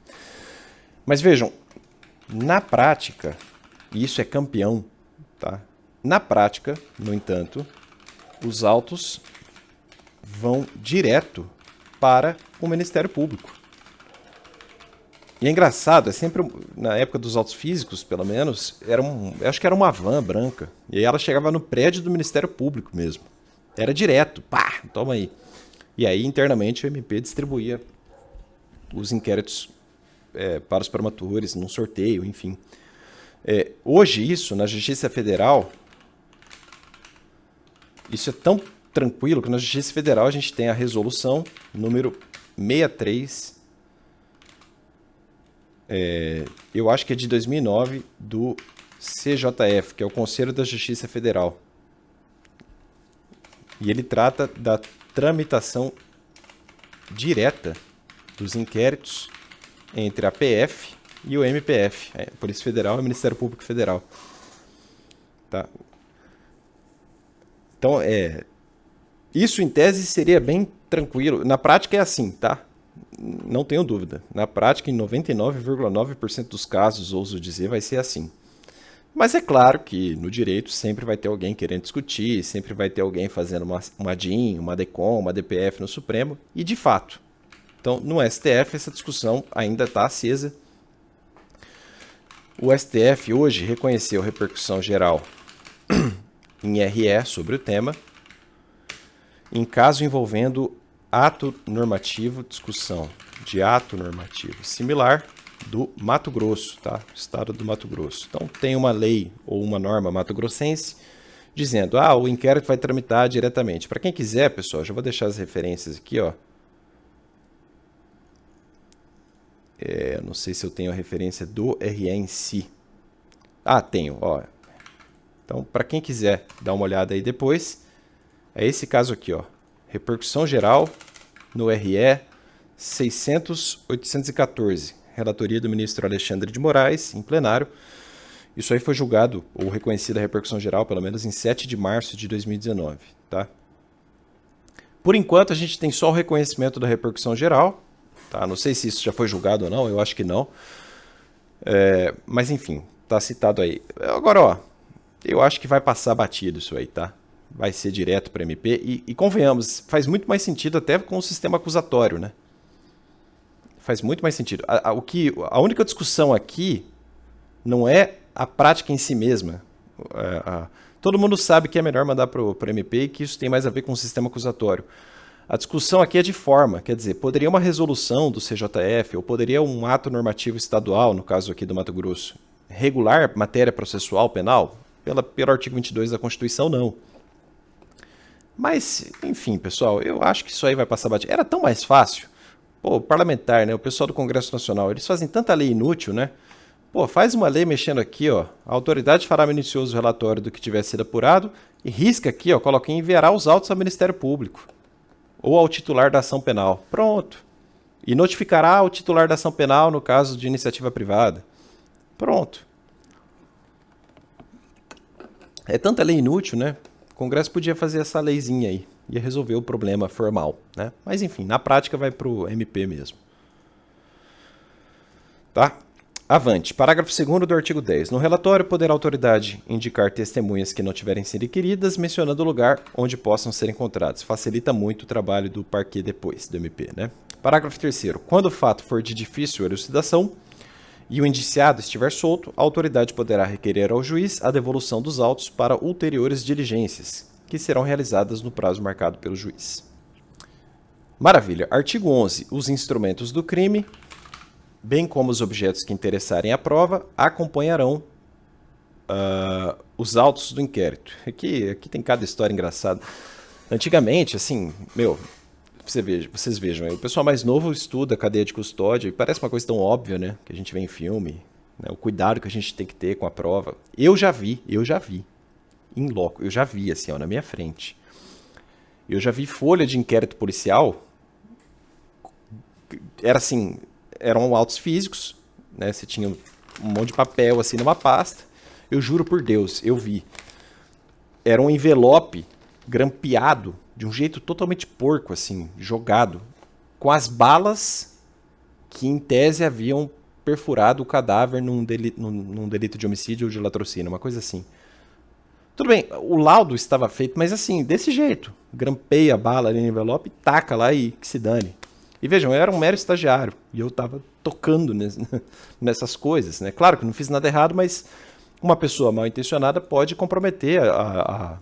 Mas vejam, na prática, e isso é campeão, tá? Na prática, no entanto, os autos vão direto para o Ministério Público. E é engraçado, é sempre, na época dos autos físicos, pelo menos, acho que era uma van branca. E aí ela chegava no prédio do Ministério Público mesmo. Era direto, pá, toma aí. E aí, internamente, o MP distribuía os inquéritos para os promotores, num sorteio, enfim. Hoje, isso, na Justiça Federal, isso é tão tranquilo que na Justiça Federal a gente tem a resolução número 63, eu acho que é de 2009, do CJF, que é o Conselho da Justiça Federal. E ele trata da tramitação direta dos inquéritos entre a PF e o MPF, Polícia Federal e Ministério Público Federal. Tá? Então, isso em tese seria bem tranquilo. Na prática é assim, tá? Não tenho dúvida. Na prática, em 99,9% dos casos, ouso dizer, vai ser assim. Mas é claro que no direito sempre vai ter alguém querendo discutir, sempre vai ter alguém fazendo uma DIN, uma DECOM, uma DPF no Supremo, e de fato. Então, no STF, essa discussão ainda está acesa. O STF hoje reconheceu repercussão geral em RE sobre o tema. Em caso envolvendo ato normativo, discussão de ato normativo similar do Mato Grosso, tá? Estado do Mato Grosso. Então tem uma lei ou uma norma mato-grossense dizendo, o inquérito vai tramitar diretamente. Para quem quiser, pessoal, já vou deixar as referências aqui, ó. Não sei se eu tenho a referência do RE em si. Tenho, ó. Então, para quem quiser dar uma olhada aí depois, é esse caso aqui, ó. Repercussão geral no RE 600.814. Relatoria do ministro Alexandre de Moraes, em plenário. Isso aí foi julgado, ou reconhecida a repercussão geral, pelo menos em 7 de março de 2019. Tá? Por enquanto, a gente tem só o reconhecimento da repercussão geral. Tá? Não sei se isso já foi julgado ou não, eu acho que não. Mas, enfim, está citado aí. Agora, ó, eu acho que vai passar batido isso aí, tá? Vai ser direto para MP. E convenhamos, faz muito mais sentido até com o sistema acusatório, né? Faz muito mais sentido. A única discussão aqui não é a prática em si mesma. Todo mundo sabe que é melhor mandar para o MP e que isso tem mais a ver com o sistema acusatório. A discussão aqui é de forma, quer dizer, poderia uma resolução do CJF ou poderia um ato normativo estadual, no caso aqui do Mato Grosso, regular matéria processual penal? Pelo artigo 22 da Constituição, não. Mas, enfim, pessoal, eu acho que isso aí vai passar batido. Era tão mais fácil. O parlamentar, né, o pessoal do Congresso Nacional, eles fazem tanta lei inútil, né? Faz uma lei mexendo aqui, ó. A autoridade fará minucioso relatório do que tiver sido apurado e risca aqui, ó, coloca em enviará os autos ao Ministério Público ou ao titular da ação penal. Pronto. E notificará o titular da ação penal no caso de iniciativa privada. Pronto. É tanta lei inútil, né? O Congresso podia fazer essa leizinha aí. Ia resolver o problema formal, né? Mas enfim, na prática vai para o MP mesmo. Tá? Avante. Parágrafo 2º do artigo 10. No relatório, poderá a autoridade indicar testemunhas que não tiverem sido requeridas, mencionando o lugar onde possam ser encontradas. Facilita muito o trabalho do parquê depois, do MP, né? Parágrafo 3º. Quando o fato for de difícil elucidação e o indiciado estiver solto, a autoridade poderá requerer ao juiz a devolução dos autos para ulteriores diligências, que serão realizadas no prazo marcado pelo juiz. Maravilha. Artigo 11. Os instrumentos do crime, bem como os objetos que interessarem à prova, acompanharão os autos do inquérito. Aqui tem cada história engraçada. Antigamente, assim, vocês vejam, o pessoal mais novo estuda cadeia de custódia e parece uma coisa tão óbvia, né? Que a gente vê em filme, né, o cuidado que a gente tem que ter com a prova. Eu já vi. Em loco, eu já vi, assim, ó, na minha frente. Eu já vi folha de inquérito policial. Eram autos físicos, né? Você tinha um monte de papel assim numa pasta. Eu juro por Deus, eu vi. Era um envelope grampeado de um jeito totalmente porco, assim, jogado, com as balas que em tese haviam perfurado o cadáver num delito de homicídio ou de latrocínio, uma coisa assim. Tudo bem, o laudo estava feito, mas assim, desse jeito. Grampeia a bala ali no envelope, taca lá e que se dane. E vejam, eu era um mero estagiário e eu estava tocando nessas coisas, né? Claro que não fiz nada errado, mas uma pessoa mal intencionada pode comprometer a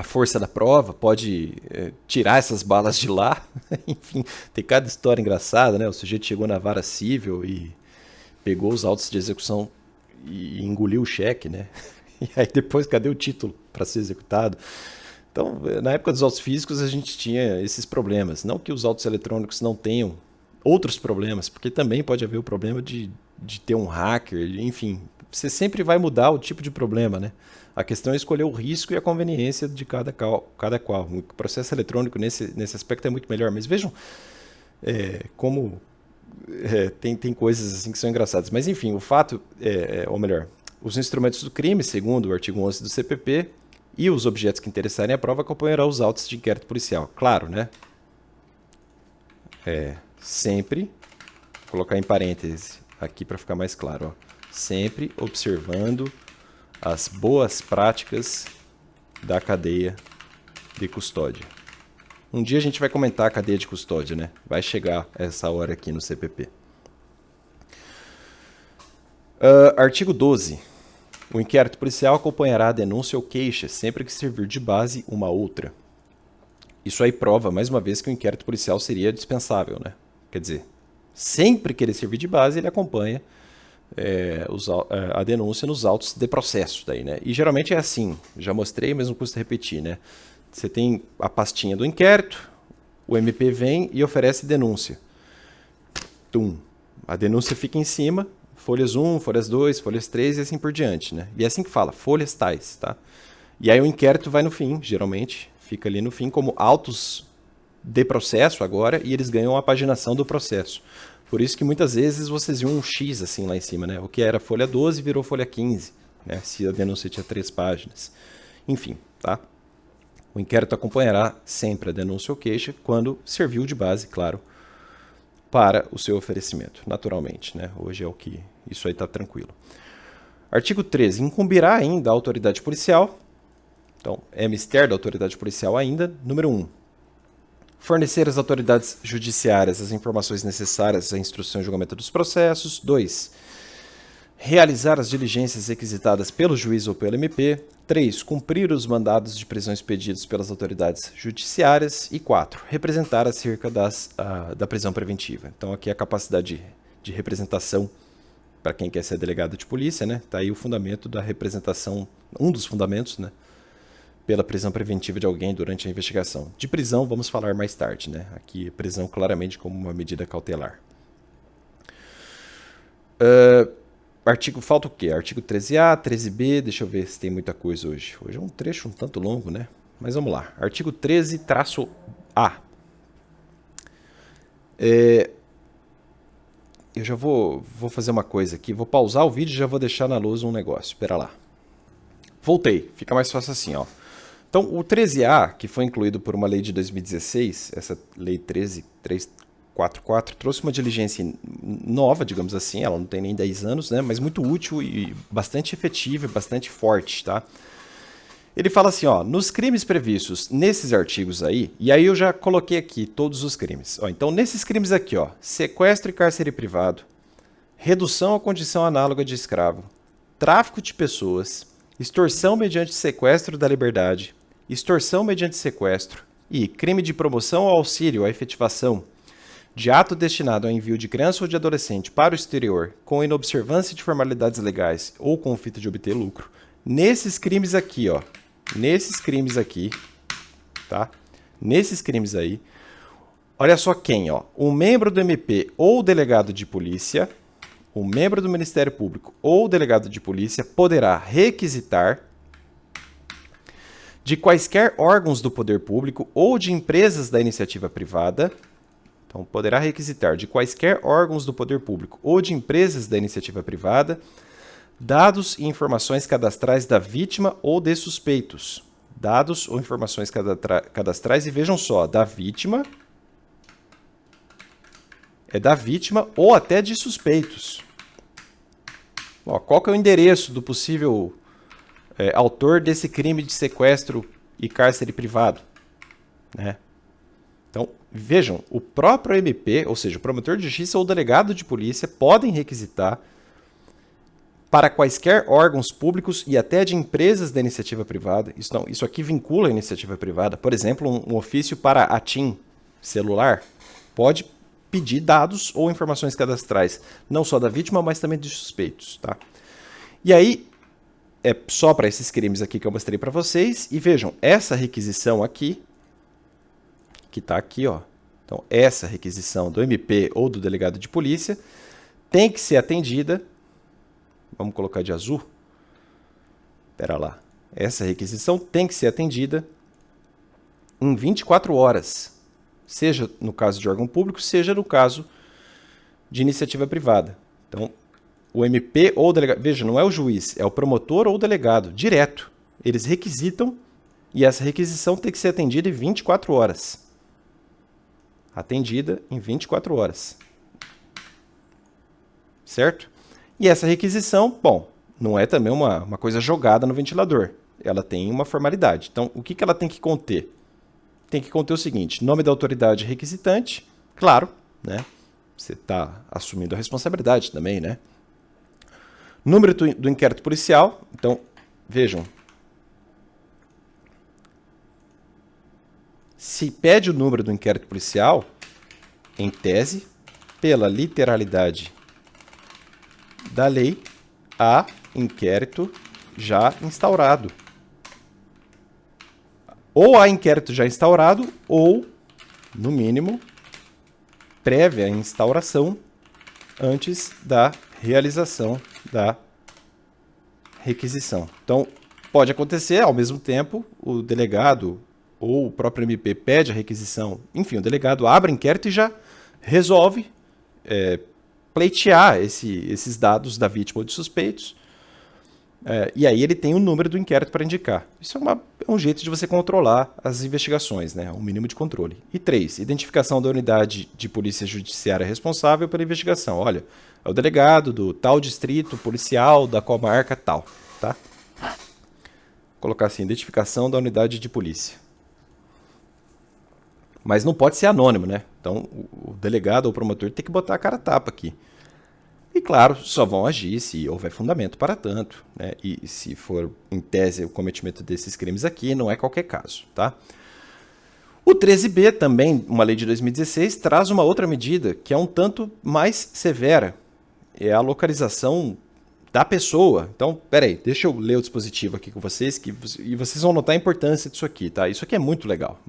força da prova, pode tirar essas balas de lá. Enfim, tem cada história engraçada, né? O sujeito chegou na vara civil e pegou os autos de execução e engoliu o cheque, né? E aí depois, cadê o título para ser executado? Então, na época dos autos físicos, a gente tinha esses problemas. Não que os autos eletrônicos não tenham outros problemas, porque também pode haver o problema de ter um hacker, enfim. Você sempre vai mudar o tipo de problema, né? A questão é escolher o risco e a conveniência de cada qual. O processo eletrônico nesse aspecto é muito melhor. Mas vejam como tem coisas assim que são engraçadas. Mas enfim, o fato, ou melhor, os instrumentos do crime, segundo o artigo 11 do CPP, e os objetos que interessarem à prova acompanharão os autos de inquérito policial. Claro, né? Sempre, vou colocar em parênteses aqui para ficar mais claro, ó, sempre observando as boas práticas da cadeia de custódia. Um dia a gente vai comentar a cadeia de custódia, né? Vai chegar essa hora aqui no CPP. Artigo 12. O inquérito policial acompanhará a denúncia ou queixa sempre que servir de base uma outra. Isso aí prova, mais uma vez, que o inquérito policial seria dispensável, né? Quer dizer, sempre que ele servir de base, ele acompanha a denúncia nos autos de processo. Daí, né? E geralmente é assim, já mostrei, mas não custa repetir, né? Você tem a pastinha do inquérito, o MP vem e oferece denúncia. Tum. A denúncia fica em cima, folhas 1, folhas 2, folhas 3 e assim por diante, né? E é assim que fala, folhas tais, tá? E aí o inquérito vai no fim, geralmente, fica ali no fim como autos de processo agora, e eles ganham a paginação do processo. Por isso que muitas vezes vocês viam um X assim lá em cima, né? O que era folha 12 virou folha 15, né? Se a denúncia tinha 3 páginas. Enfim, tá? O inquérito acompanhará sempre a denúncia ou queixa quando serviu de base, claro, para o seu oferecimento, naturalmente, né? Hoje é o que... Isso aí está tranquilo. Artigo 13. Incumbirá ainda a autoridade policial. Então, é mistério da autoridade policial ainda. Número 1. Fornecer às autoridades judiciárias as informações necessárias à instrução e julgamento dos processos. 2. Realizar as diligências requisitadas pelo juiz ou pelo MP. 3. Cumprir os mandados de prisão expedidos pelas autoridades judiciárias. E 4. Representar acerca da prisão preventiva. Então, aqui a capacidade de representação para quem quer ser delegado de polícia, né? Está aí o fundamento da representação, um dos fundamentos, né? Pela prisão preventiva de alguém durante a investigação. De prisão, vamos falar mais tarde, né? Aqui, prisão claramente como uma medida cautelar. Falta o quê? Artigo 13A, 13B, deixa eu ver se tem muita coisa hoje. Hoje é um trecho um tanto longo, né? Mas vamos lá. Artigo 13-A. Eu já vou fazer uma coisa aqui. Vou pausar o vídeo e já vou deixar na luz um negócio. Espera lá. Voltei. Fica mais fácil assim, ó. Então, o 13A, que foi incluído por uma lei de 2016, essa lei 13344, trouxe uma diligência nova, digamos assim, ela não tem nem 10 anos, né, mas muito útil e bastante efetiva e bastante forte, tá? Ele fala assim, ó, nos crimes previstos nesses artigos aí, e aí eu já coloquei aqui todos os crimes. Ó, então, nesses crimes aqui, ó, sequestro e cárcere privado, redução à condição análoga de escravo, tráfico de pessoas, extorsão mediante sequestro da liberdade, extorsão mediante sequestro e crime de promoção ou auxílio à efetivação de ato destinado ao envio de criança ou de adolescente para o exterior com inobservância de formalidades legais ou com o fito de obter lucro. Nesses crimes aqui, ó, tá? Nesses crimes aí, olha só quem, ó, um membro do MP ou delegado de polícia, o membro do Ministério Público ou delegado de polícia poderá requisitar de quaisquer órgãos do poder público ou de empresas da iniciativa privada. Então, poderá requisitar de quaisquer órgãos do poder público ou de empresas da iniciativa privada dados e informações cadastrais da vítima ou de suspeitos. Dados ou informações cadastrais, e vejam só, da vítima... É da vítima ou até de suspeitos. Ó, qual que é o endereço do possível autor desse crime de sequestro e cárcere privado? Né? Então, vejam, o próprio MP, ou seja, o promotor de justiça ou o delegado de polícia podem requisitar para quaisquer órgãos públicos e até de empresas da iniciativa privada. Isso aqui vincula a iniciativa privada. Por exemplo, um ofício para a TIM celular pode pedir dados ou informações cadastrais, não só da vítima, mas também de suspeitos, tá? E aí, é só para esses crimes aqui que eu mostrei para vocês, e vejam, essa requisição aqui, que está aqui, ó, então essa requisição do MP ou do delegado de polícia tem que ser atendida, vamos colocar de azul, espera lá, essa requisição tem que ser atendida em 24 horas, seja no caso de órgão público, seja no caso de iniciativa privada. Então, o MP ou o delegado... Veja, não é o juiz, é o promotor ou o delegado, direto. Eles requisitam e essa requisição tem que ser atendida em 24 horas. Atendida em 24 horas. Certo? E essa requisição, bom, não é também uma coisa jogada no ventilador. Ela tem uma formalidade. Então, o que ela tem que conter? Tem que conter o seguinte: nome da autoridade requisitante, claro, né? Você está assumindo a responsabilidade também, né? Número do inquérito policial. Então, vejam. Se pede o número do inquérito policial, em tese, pela literalidade da lei, há inquérito já instaurado. Ou há inquérito já instaurado, ou, no mínimo, prévia instauração antes da realização da requisição. Então, pode acontecer, ao mesmo tempo, o delegado ou o próprio MP pede a requisição, enfim, o delegado abre inquérito e já resolve pleitear esses dados da vítima ou de suspeitos, e aí ele tem o número do inquérito para indicar. Isso é um jeito de você controlar as investigações, né? Um mínimo de controle. E 3, identificação da unidade de polícia judiciária responsável pela investigação. Olha, é o delegado do tal distrito policial da comarca tal, tá? Vou colocar assim, identificação da unidade de polícia. Mas não pode ser anônimo, né? Então, o delegado ou o promotor tem que botar a cara a tapa aqui. E, claro, só vão agir se houver fundamento para tanto, né? E se for, em tese, o cometimento desses crimes aqui, não é qualquer caso, tá? O 13B, também, uma lei de 2016, traz uma outra medida que é um tanto mais severa. É a localização da pessoa. Então, peraí, deixa eu ler o dispositivo aqui com vocês, e vocês vão notar a importância disso aqui, tá? Isso aqui é muito legal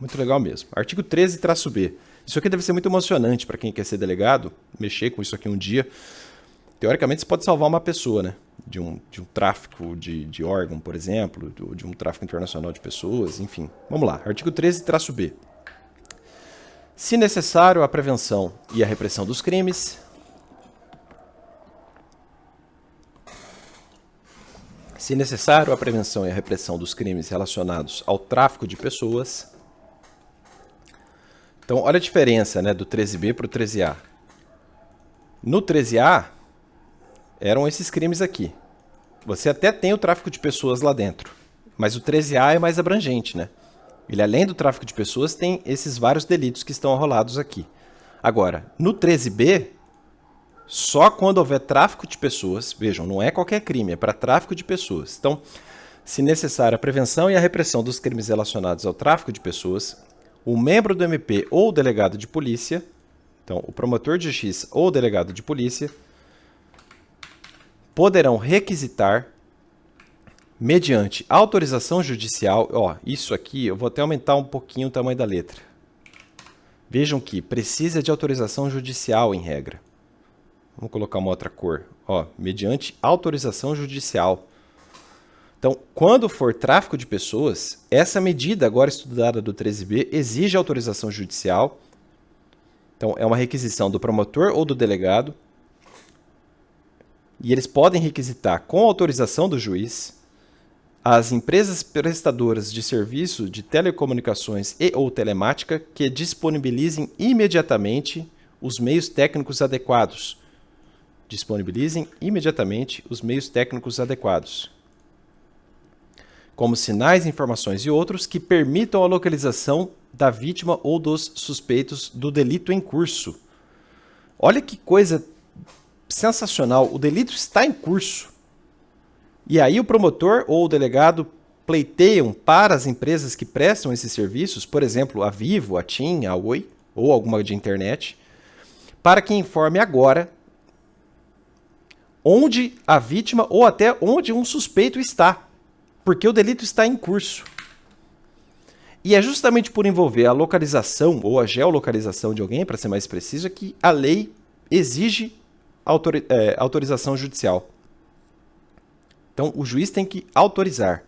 mesmo. Artigo 13-B. Isso aqui deve ser muito emocionante para quem quer ser delegado, mexer com isso aqui um dia. Teoricamente, você pode salvar uma pessoa, né? De um tráfico de órgão, por exemplo, de um tráfico internacional de pessoas, enfim. Vamos lá, artigo 13-B. Se necessário, a prevenção e a repressão dos crimes. Se necessário, a prevenção e a repressão dos crimes relacionados ao tráfico de pessoas. Então, olha a diferença, né, do 13B para o 13A. No 13A, eram esses crimes aqui. Você até tem o tráfico de pessoas lá dentro, mas o 13A é mais abrangente, né? Ele, além do tráfico de pessoas, tem esses vários delitos que estão arrolados aqui. Agora, no 13B, só quando houver tráfico de pessoas, vejam, não é qualquer crime, é para tráfico de pessoas. Então, se necessária a prevenção e a repressão dos crimes relacionados ao tráfico de pessoas, o membro do MP ou o delegado de polícia, então o promotor de justiça ou o delegado de polícia, poderão requisitar, mediante autorização judicial, isso aqui, eu vou até aumentar um pouquinho o tamanho da letra. Vejam que precisa de autorização judicial em regra. Vamos colocar uma outra cor. Mediante autorização judicial. Então, quando for tráfico de pessoas, essa medida agora estudada do 13B exige autorização judicial. Então, é uma requisição do promotor ou do delegado. E eles podem requisitar, com autorização do juiz, as empresas prestadoras de serviço de telecomunicações e ou telemática que disponibilizem imediatamente os meios técnicos adequados. Disponibilizem imediatamente os meios técnicos adequados, como sinais, informações e outros que permitam a localização da vítima ou dos suspeitos do delito em curso. Olha que coisa sensacional, o delito está em curso. E aí o promotor ou o delegado pleiteiam para as empresas que prestam esses serviços, por exemplo, a Vivo, a TIM, a Oi, ou alguma de internet, para que informe agora onde a vítima ou até onde um suspeito está, porque o delito está em curso. E é justamente por envolver a localização ou a geolocalização de alguém, para ser mais preciso, que a lei exige autorização judicial. Então, o juiz tem que autorizar.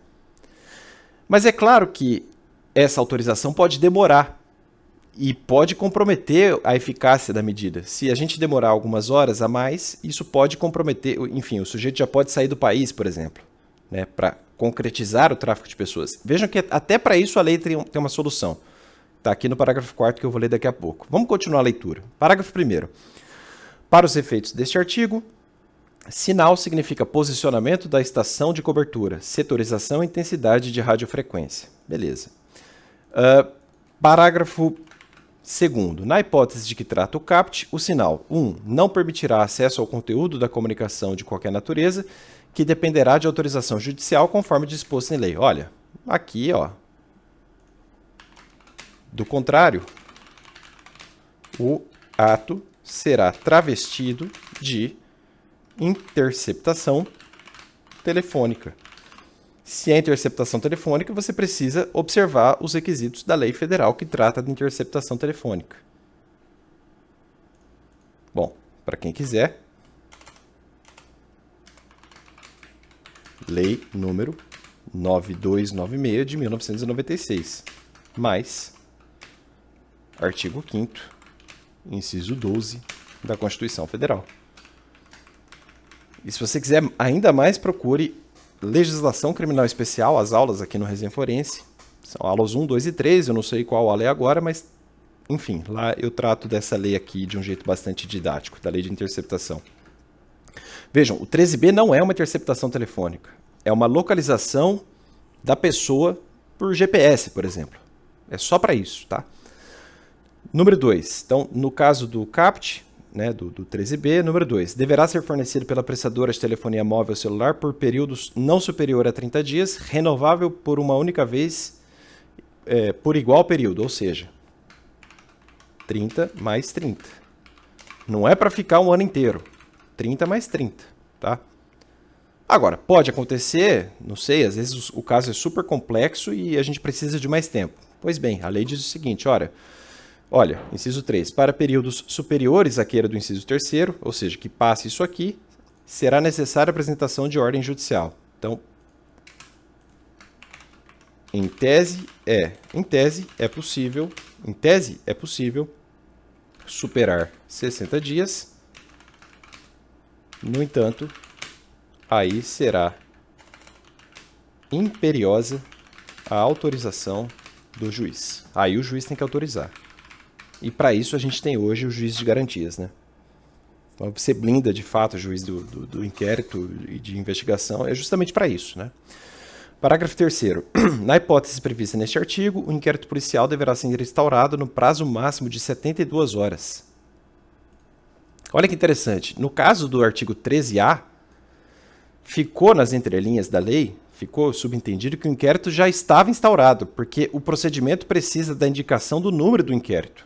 Mas é claro que essa autorização pode demorar. e pode comprometer a eficácia da medida. Se a gente demorar algumas horas a mais, isso pode comprometer, enfim, o sujeito já pode sair do país, por exemplo, né, para concretizar o tráfico de pessoas. Vejam que até para isso a lei tem uma solução. Está aqui no parágrafo 4º que eu vou ler daqui a pouco. Vamos continuar a leitura. Parágrafo 1º. Para os efeitos deste artigo, sinal significa posicionamento da estação de cobertura, setorização e intensidade de radiofrequência. Beleza. Parágrafo 2º. Na hipótese de que trata o CAPT, o sinal 1. Não permitirá acesso ao conteúdo da comunicação de qualquer natureza, que dependerá de autorização judicial conforme disposto em lei. Olha, aqui, ó. Do contrário, o ato será travestido de interceptação telefônica. Se é interceptação telefônica, você precisa observar os requisitos da lei federal que trata de interceptação telefônica. Bom, para quem quiser, lei número 9296 de 1996, mais artigo 5º, inciso 12 da Constituição Federal. E se você quiser ainda mais, procure Legislação Criminal Especial, as aulas aqui no Resenha Forense. São aulas 1, 2 e 3, eu não sei qual aula é agora, mas, enfim, lá eu trato dessa lei aqui de um jeito bastante didático, da lei de interceptação. Vejam, o 13B não é uma interceptação telefônica, é uma localização da pessoa por GPS, por exemplo. É só para isso, tá? Número 2, então, no caso do CAPT, né, do 13B, número 2, deverá ser fornecido pela prestadora de telefonia móvel ou celular por períodos não superior a 30 dias, renovável por uma única vez, por igual período, ou seja, 30 mais 30. Não é para ficar um ano inteiro, 30 mais 30, tá? Agora, pode acontecer, não sei, às vezes o caso é super complexo e a gente precisa de mais tempo. Pois bem, a lei diz o seguinte, olha, inciso 3, para períodos superiores àquele do inciso 3º, ou seja, que passe isso aqui, será necessária a apresentação de ordem judicial. Então, em tese é possível superar 60 dias, no entanto, aí será imperiosa a autorização do juiz. Aí o juiz tem que autorizar. E para isso a gente tem hoje o juiz de garantias, né? Então, você blinda de fato o juiz do inquérito e de investigação, é justamente para isso, né? Parágrafo 3º. Na hipótese prevista neste artigo, o inquérito policial deverá ser instaurado no prazo máximo de 72 horas. Olha que interessante. No caso do artigo 13A, ficou nas entrelinhas da lei, ficou subentendido que o inquérito já estava instaurado, porque o procedimento precisa da indicação do número do inquérito.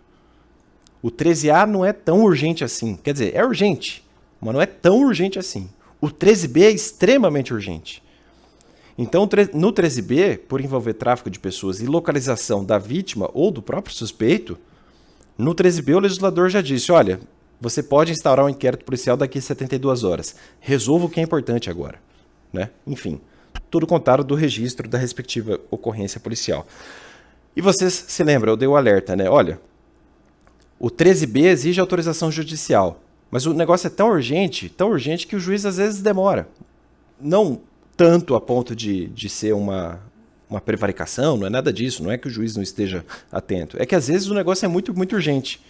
O 13A não é tão urgente assim. Quer dizer, é urgente, mas não é tão urgente assim. O 13B é extremamente urgente. Então, no 13B, por envolver tráfico de pessoas e localização da vítima ou do próprio suspeito, no 13B o legislador já disse, olha, você pode instaurar um inquérito policial daqui a 72 horas. Resolva o que é importante agora, né? Enfim, tudo contado do registro da respectiva ocorrência policial. E vocês se lembram, eu dei o alerta, né? Olha, o 13B exige autorização judicial, mas o negócio é tão urgente que o juiz às vezes demora. Não tanto a ponto de ser uma prevaricação, não é nada disso, não é que o juiz não esteja atento. É que às vezes o negócio é muito, muito urgente.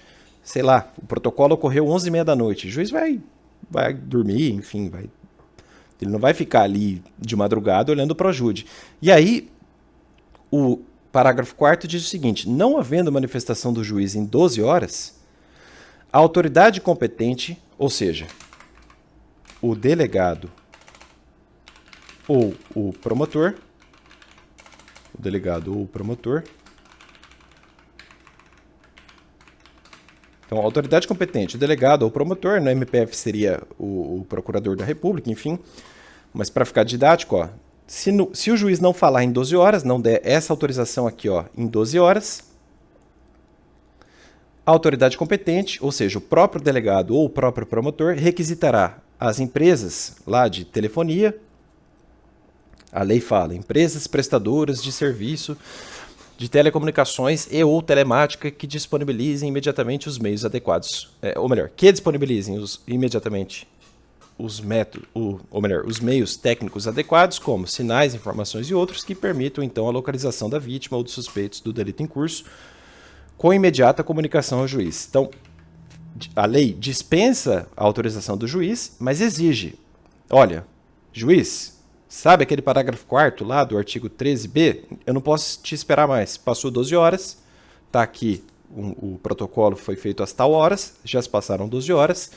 Sei lá, o protocolo ocorreu 11h30 da noite, o juiz vai dormir, enfim, ele não vai ficar ali de madrugada olhando para o ajude. E aí, o parágrafo 4º diz o seguinte, não havendo manifestação do juiz em 12 horas, a autoridade competente, ou seja, o delegado ou o promotor, então, a autoridade competente, o delegado ou o promotor, no MPF seria o procurador da República, enfim, mas para ficar didático, se o juiz não falar em 12 horas, não der essa autorização aqui em 12 horas, a autoridade competente, ou seja, o próprio delegado ou o próprio promotor, requisitará as empresas lá de telefonia, a lei fala, empresas prestadoras de serviço de telecomunicações e ou telemática que disponibilizem imediatamente os meios adequados, ou melhor, que disponibilizem imediatamente os métodos, ou melhor, os meios técnicos adequados, como sinais, informações e outros, que permitam então a localização da vítima ou dos suspeitos do delito em curso, com imediata comunicação ao juiz. Então, a lei dispensa a autorização do juiz, mas exige, olha, juiz, sabe aquele parágrafo 4º lá do artigo 13b? Eu não posso te esperar mais. Passou 12 horas, está aqui, o protocolo foi feito às tal horas, já se passaram 12 horas,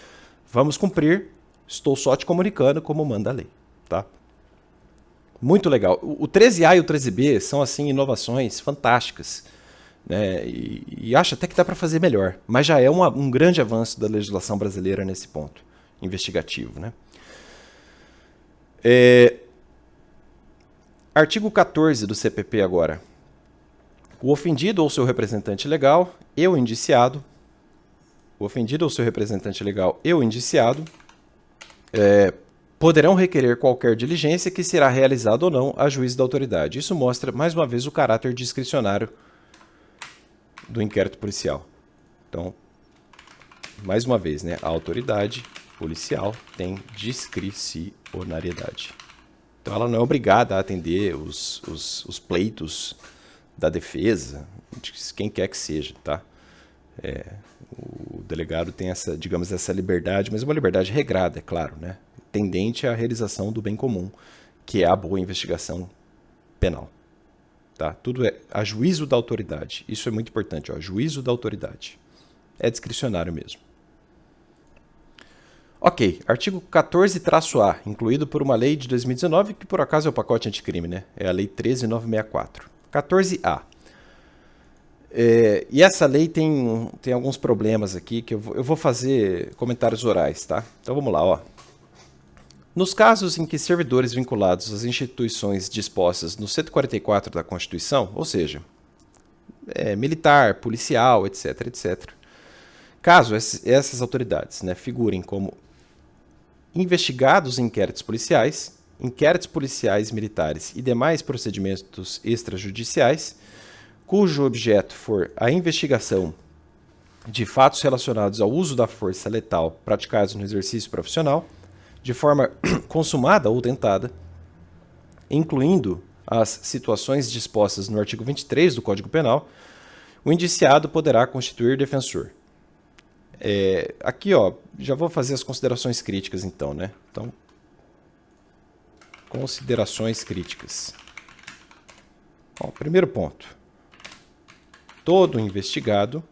vamos cumprir, estou só te comunicando como manda a lei. Tá? Muito legal. O 13A e o 13B são assim inovações fantásticas, né? E acho até que dá para fazer melhor, mas já é um grande avanço da legislação brasileira nesse ponto investigativo. Né? Artigo 14 do CPP agora. O ofendido ou seu representante legal e o indiciado, poderão requerer qualquer diligência que será realizada ou não a juízo da autoridade. Isso mostra, mais uma vez, o caráter discricionário do inquérito policial. Então, mais uma vez, né, a autoridade policial tem discricionariedade. Então, ela não é obrigada a atender os pleitos da defesa, de quem quer que seja, tá? O delegado tem essa, digamos, essa liberdade, mas uma liberdade regrada, é claro, né? Tendente à realização do bem comum, que é a boa investigação penal. Tá? Tudo é a juízo da autoridade. Isso é muito importante, ó, juízo da autoridade. É discricionário mesmo. Ok, artigo 14-A, incluído por uma lei de 2019, que por acaso é o pacote anticrime, né? É a lei 13.964. 14A. E essa lei tem alguns problemas aqui, que eu vou fazer comentários orais, tá? Então vamos lá, ó. Nos casos em que servidores vinculados às instituições dispostas no 144 da Constituição, ou seja, militar, policial, etc., etc., caso essas autoridades, né, figurem como investigados em inquéritos policiais militares e demais procedimentos extrajudiciais, cujo objeto for a investigação de fatos relacionados ao uso da força letal praticados no exercício profissional, de forma consumada ou tentada, incluindo as situações dispostas no artigo 23 do Código Penal, o indiciado poderá constituir defensor. Aqui, ó, já vou fazer as considerações críticas, então, né? Então, considerações críticas. Ó, primeiro ponto. Todo investigado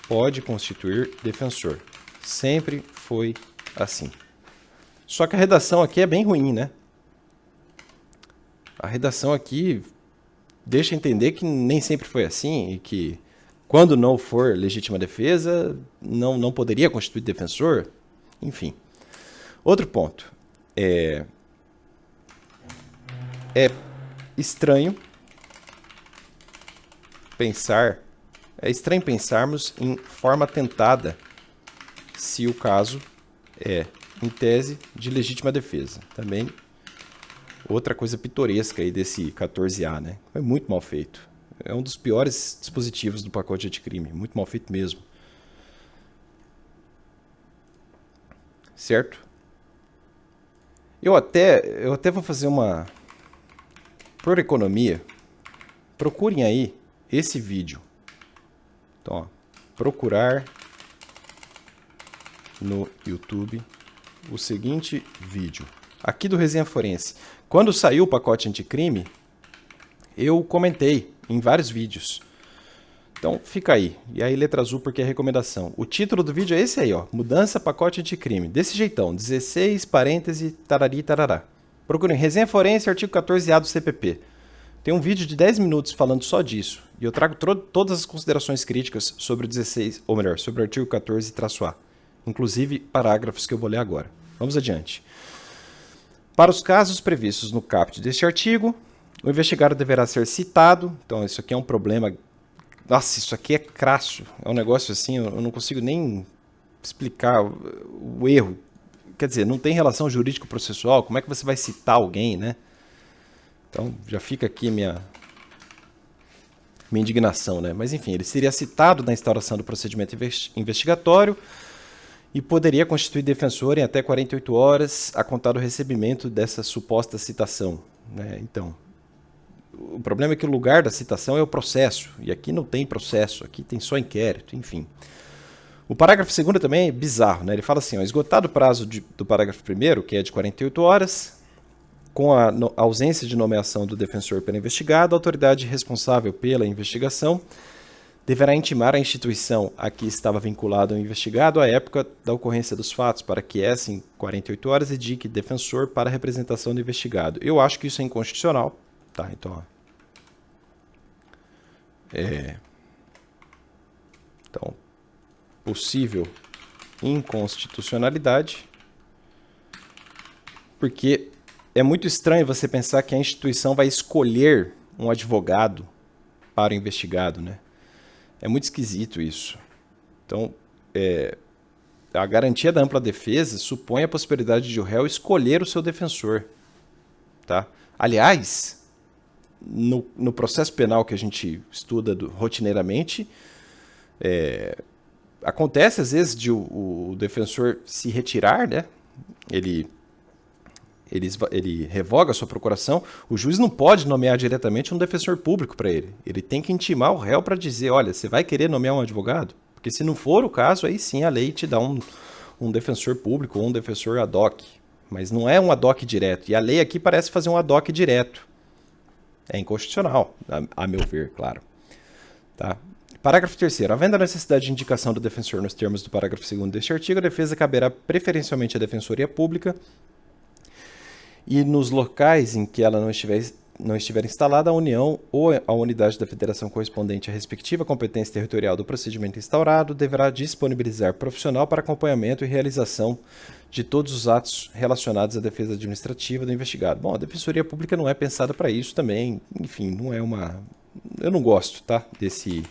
pode constituir defensor. Sempre foi assim. Só que a redação aqui é bem ruim, né? A redação aqui deixa entender que nem sempre foi assim e que quando não for legítima defesa, não poderia constituir defensor. Enfim. Outro ponto. É estranho pensarmos em forma tentada se o caso é, em tese, de legítima defesa. Também outra coisa pitoresca aí desse 14A, né? Foi muito mal feito. É um dos piores dispositivos do pacote anticrime. Muito mal feito mesmo. Certo? Eu até vou fazer uma... Por economia, procurem aí esse vídeo. Então, ó, procurar no YouTube o seguinte vídeo. Aqui do Resenha Forense. Quando saiu o pacote anticrime, eu comentei em vários vídeos. Então, fica aí. E aí, letra azul, porque é recomendação. O título do vídeo é esse aí, ó. Mudança pacote anticrime. Desse jeitão. 16, parêntese, tarari, tarará. Procurem Resenha Forense, artigo 14A do CPP. Tem um vídeo de 10 minutos falando só disso. E eu trago todas as considerações críticas sobre o 16, ou melhor, sobre o artigo 14-A. Inclusive parágrafos que eu vou ler agora. Vamos adiante. Para os casos previstos no caput deste artigo, o investigado deverá ser citado. Então, isso aqui é um problema. Nossa, isso aqui é crasso. É um negócio assim, eu não consigo nem explicar o erro. Quer dizer, não tem relação jurídico-processual. Como é que você vai citar alguém, né? Então, já fica aqui minha... minha indignação, né? Mas enfim, ele seria citado na instauração do procedimento investigatório e poderia constituir defensor em até 48 horas a contar do recebimento dessa suposta citação, né? Então, o problema é que o lugar da citação é o processo, e aqui não tem processo, aqui tem só inquérito, enfim. O parágrafo 2º também é bizarro, né? Ele fala assim, ó, esgotado o prazo do parágrafo 1º, que é de 48 horas, com a ausência de nomeação do defensor pelo investigado, a autoridade responsável pela investigação deverá intimar a instituição a que estava vinculado o investigado à época da ocorrência dos fatos, para que essa, em 48 horas, indique defensor para a representação do investigado. Eu acho que isso é inconstitucional. Tá, então, ó. Então, possível inconstitucionalidade, porque é muito estranho você pensar que a instituição vai escolher um advogado para o investigado, né? É muito esquisito isso. Então, a garantia da ampla defesa supõe a possibilidade de o réu escolher o seu defensor, tá? Aliás, no processo penal que a gente estuda rotineiramente, acontece às vezes de o defensor se retirar, né? Ele revoga a sua procuração, o juiz não pode nomear diretamente um defensor público para ele. Ele tem que intimar o réu para dizer, olha, você vai querer nomear um advogado? Porque se não for o caso, aí sim a lei te dá um defensor público ou um defensor ad hoc. Mas não é um ad hoc direto. E a lei aqui parece fazer um ad hoc direto. É inconstitucional, a meu ver, claro. Tá? Parágrafo 3º. Havendo a necessidade de indicação do defensor nos termos do parágrafo 2º deste artigo, a defesa caberá preferencialmente à defensoria pública e nos locais em que ela não estiver instalada, a União ou a unidade da federação correspondente à respectiva competência territorial do procedimento instaurado deverá disponibilizar profissional para acompanhamento e realização de todos os atos relacionados à defesa administrativa do investigado. Bom, a defensoria pública não é pensada para isso também, enfim, não é uma... Eu não gosto, tá, desse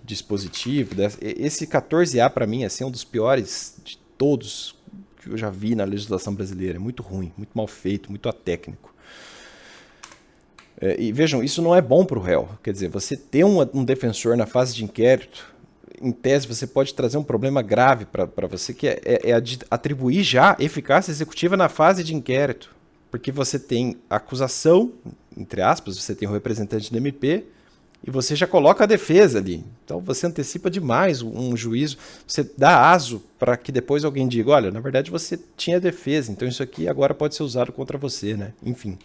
dispositivo. Esse 14A, para mim, assim, é um dos piores de todos que eu já vi na legislação brasileira. É muito ruim, muito mal feito, muito atécnico. E vejam, isso não é bom para o réu. Quer dizer, você ter um defensor na fase de inquérito, em tese, você pode trazer um problema grave para você, que é atribuir já eficácia executiva na fase de inquérito. Porque você tem a acusação, entre aspas, você tem o representante do MP, e você já coloca a defesa ali. Então você antecipa demais um juízo, você dá aso para que depois alguém diga, olha, na verdade você tinha defesa, então isso aqui agora pode ser usado contra você, né? Enfim.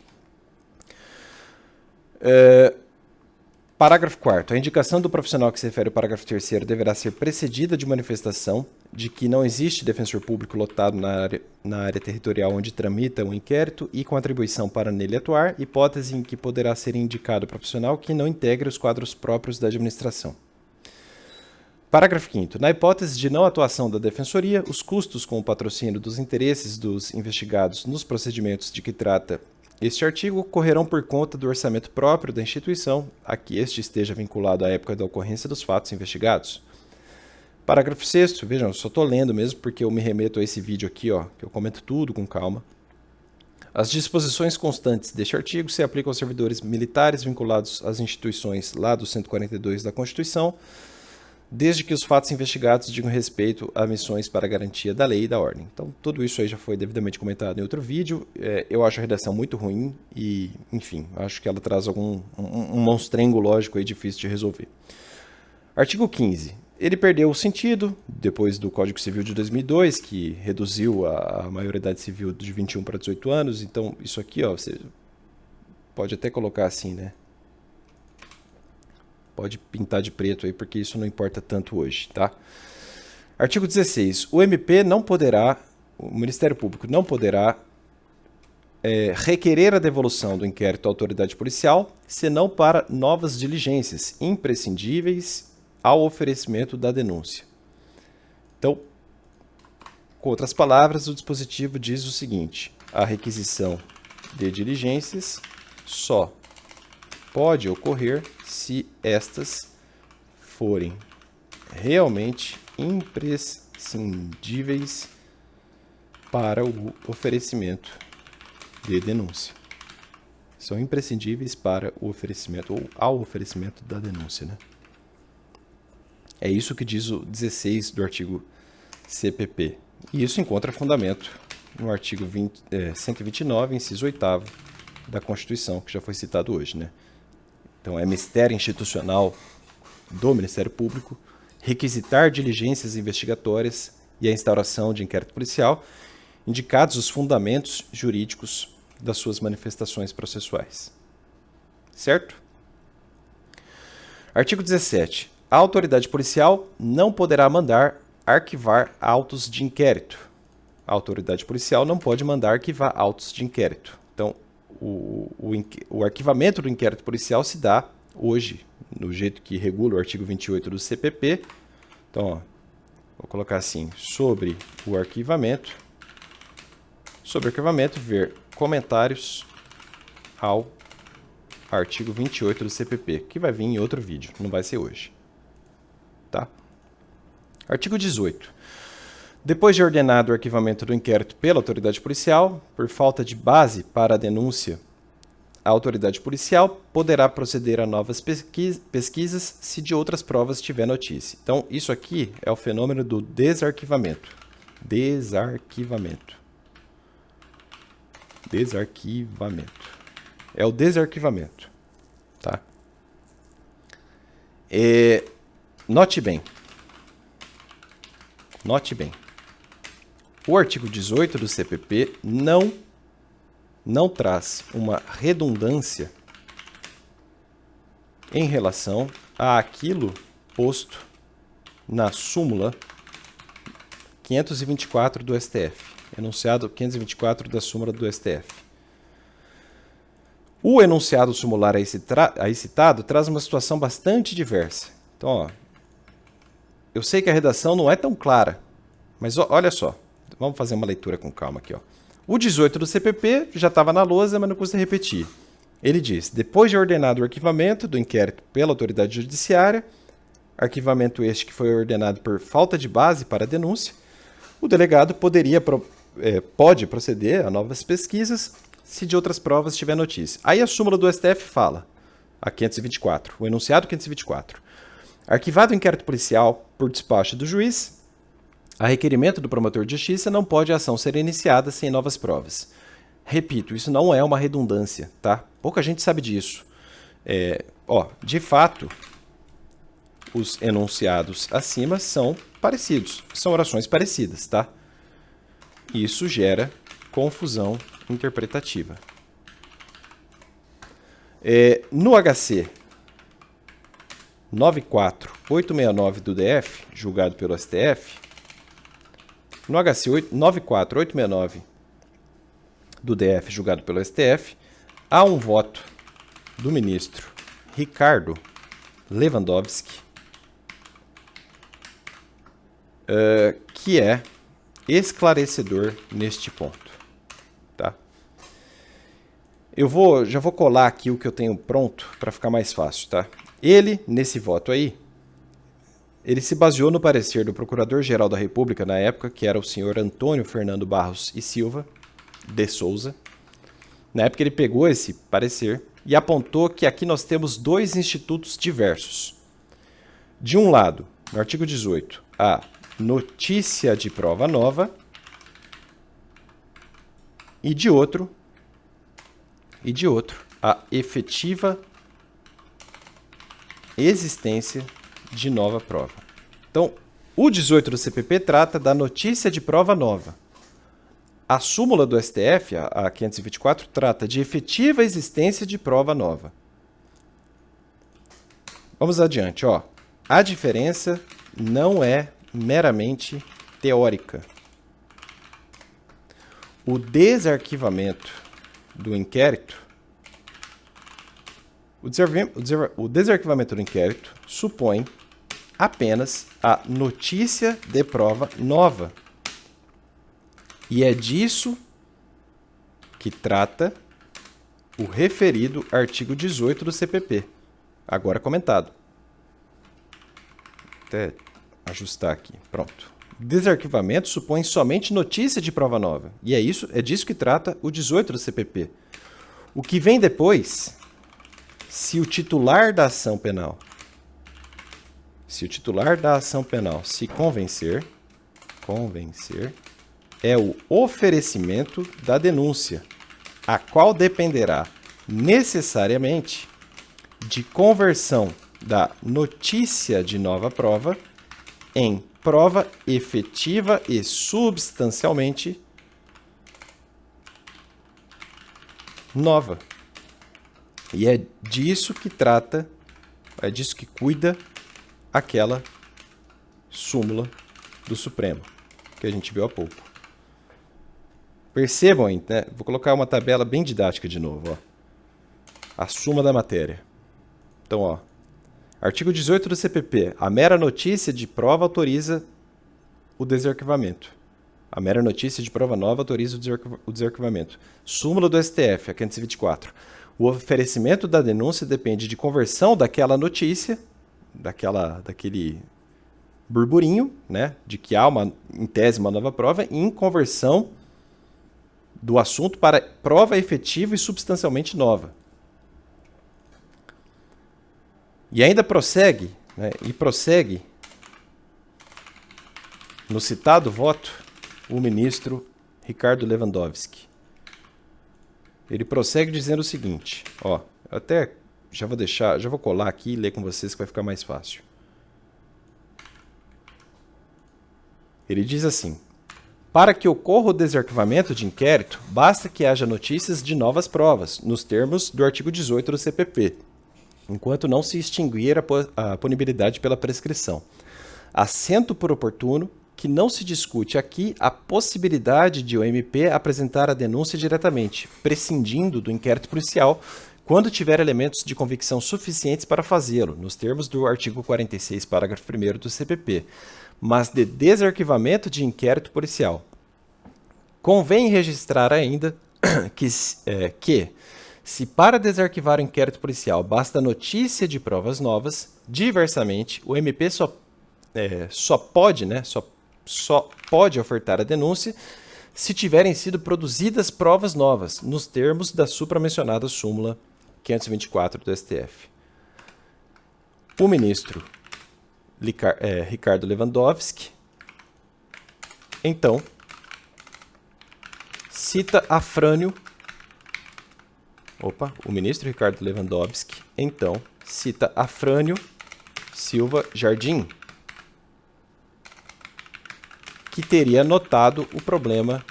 Parágrafo 4º. A indicação do profissional que se refere ao parágrafo 3º deverá ser precedida de manifestação de que não existe defensor público lotado na área territorial onde tramita o inquérito e com atribuição para nele atuar, hipótese em que poderá ser indicado profissional que não integre os quadros próprios da administração. Parágrafo 5º. Na hipótese de não atuação da defensoria, os custos com o patrocínio dos interesses dos investigados nos procedimentos de que trata este artigo correrão por conta do orçamento próprio da instituição a que este esteja vinculado à época da ocorrência dos fatos investigados. Parágrafo 6º, vejam, eu só estou lendo mesmo porque eu me remeto a esse vídeo aqui, ó, que eu comento tudo com calma. As disposições constantes deste artigo se aplicam aos servidores militares vinculados às instituições lá do 142 da Constituição, desde que os fatos investigados digam respeito a missões para a garantia da lei e da ordem. Então, tudo isso aí já foi devidamente comentado em outro vídeo. Eu acho a redação muito ruim e, enfim, acho que ela traz um monstrengo lógico aí difícil de resolver. Artigo 15. Ele perdeu o sentido depois do Código Civil de 2002, que reduziu a maioridade civil de 21 para 18 anos. Então, isso aqui, ó, você pode até colocar assim, né? Pode pintar de preto aí, porque isso não importa tanto hoje, tá? Artigo 16. O Ministério Público não poderá requerer a devolução do inquérito à autoridade policial, senão para novas diligências imprescindíveis ao oferecimento da denúncia. Então, com outras palavras, o dispositivo diz o seguinte: a requisição de diligências só pode ocorrer se estas forem realmente imprescindíveis para o oferecimento de denúncia. São imprescindíveis para o oferecimento ou ao oferecimento da denúncia, né? É isso que diz o 16 do artigo CPP. E isso encontra fundamento no artigo 129, inciso 8º da Constituição, que já foi citado hoje, né? Então, é mistério institucional do Ministério Público requisitar diligências investigatórias e a instauração de inquérito policial, indicados os fundamentos jurídicos das suas manifestações processuais. Certo? Artigo 17. A autoridade policial não poderá mandar arquivar autos de inquérito. A autoridade policial não pode mandar arquivar autos de inquérito. Então, o arquivamento do inquérito policial se dá hoje, no jeito que regula o artigo 28 do CPP. Então, ó, vou colocar assim, sobre o arquivamento, ver comentários ao artigo 28 do CPP, que vai vir em outro vídeo, não vai ser hoje. Tá? Artigo 18. Depois de ordenado o arquivamento do inquérito pela autoridade policial, por falta de base para a denúncia, a autoridade policial poderá proceder a novas pesquisas se de outras provas tiver notícia. Então, isso aqui é o fenômeno do desarquivamento. Desarquivamento. É o desarquivamento. Tá? Note bem. O artigo 18 do CPP não traz uma redundância em relação àquilo posto na súmula 524 do STF, enunciado 524 da súmula do STF. O enunciado sumular aí citado traz uma situação bastante diversa. Então, ó, eu sei que a redação não é tão clara, mas olha só, vamos fazer uma leitura com calma aqui. Ó. O 18 do CPP já estava na lousa, mas não custa repetir. Ele diz, depois de ordenado o arquivamento do inquérito pela autoridade judiciária, arquivamento este que foi ordenado por falta de base para a denúncia, o delegado pode proceder a novas pesquisas se de outras provas tiver notícia. Aí a súmula do STF fala, a 524, o enunciado 524. Arquivado o inquérito policial por despacho do juiz, a requerimento do promotor de justiça não pode a ação ser iniciada sem novas provas. Repito, isso não é uma redundância, tá? Pouca gente sabe disso. De fato, os enunciados acima são parecidos, são orações parecidas, tá? Isso gera confusão interpretativa. No HC 94869 do DF, julgado pelo STF, no HC 94869 do DF, julgado pelo STF, há um voto do ministro Ricardo Lewandowski, que é esclarecedor neste ponto. Tá? Já vou colar aqui o que eu tenho pronto para ficar mais fácil. Tá? Ele, nesse voto aí, ele se baseou no parecer do Procurador-Geral da República na época, que era o senhor Antônio Fernando Barros e Silva de Souza. Na época ele pegou esse parecer e apontou que aqui nós temos dois institutos diversos. De um lado, no artigo 18, a notícia de prova nova e de outro, a efetiva existência de nova prova. Então, o 18 do CPP trata da notícia de prova nova. A súmula do STF, a 524, trata de efetiva existência de prova nova. Vamos adiante. Ó. A diferença não é meramente teórica. O desarquivamento do inquérito, o desarquivamento do inquérito supõe apenas a notícia de prova nova. E é disso que trata o referido artigo 18 do CPP, agora comentado. Até ajustar aqui, pronto. Desarquivamento supõe somente notícia de prova nova. E é disso que trata o 18 do CPP. O que vem depois, se o titular da ação penal se convencer, é o oferecimento da denúncia, a qual dependerá necessariamente de conversão da notícia de nova prova em prova efetiva e substancialmente nova. E é disso que trata, é disso que cuida aquela súmula do Supremo, que a gente viu há pouco. Percebam aí, né? Vou colocar uma tabela bem didática de novo, ó. A súmula da matéria. Então, ó, artigo 18 do CPP. A mera notícia de prova autoriza o desarquivamento. A mera notícia de prova nova autoriza o desarquivamento. Súmula do STF, a 524. O oferecimento da denúncia depende de conversão daquela notícia, daquele burburinho, né, de que há em tese uma nova prova, em conversão do assunto para prova efetiva e substancialmente nova. E ainda prossegue, né, no citado voto, o ministro Ricardo Lewandowski. Ele prossegue dizendo o seguinte, ó, eu até já vou colar aqui e ler com vocês que vai ficar mais fácil. Ele diz assim: para que ocorra o desarquivamento de inquérito, basta que haja notícias de novas provas, nos termos do artigo 18 do CPP, enquanto não se extinguir a punibilidade pela prescrição. Assento por oportuno que não se discute aqui a possibilidade de o MP apresentar a denúncia diretamente, prescindindo do inquérito policial, quando tiver elementos de convicção suficientes para fazê-lo, nos termos do artigo 46, parágrafo 1º do CPP, mas de desarquivamento de inquérito policial. Convém registrar ainda que se para desarquivar o inquérito policial basta notícia de provas novas, diversamente, o MP só pode ofertar a denúncia se tiverem sido produzidas provas novas, nos termos da supramencionada súmula 524 do STF. O ministro Ricardo Lewandowski, então, cita Afrânio. O ministro Ricardo Lewandowski, então, cita Afrânio Silva Jardim, que teria notado o problema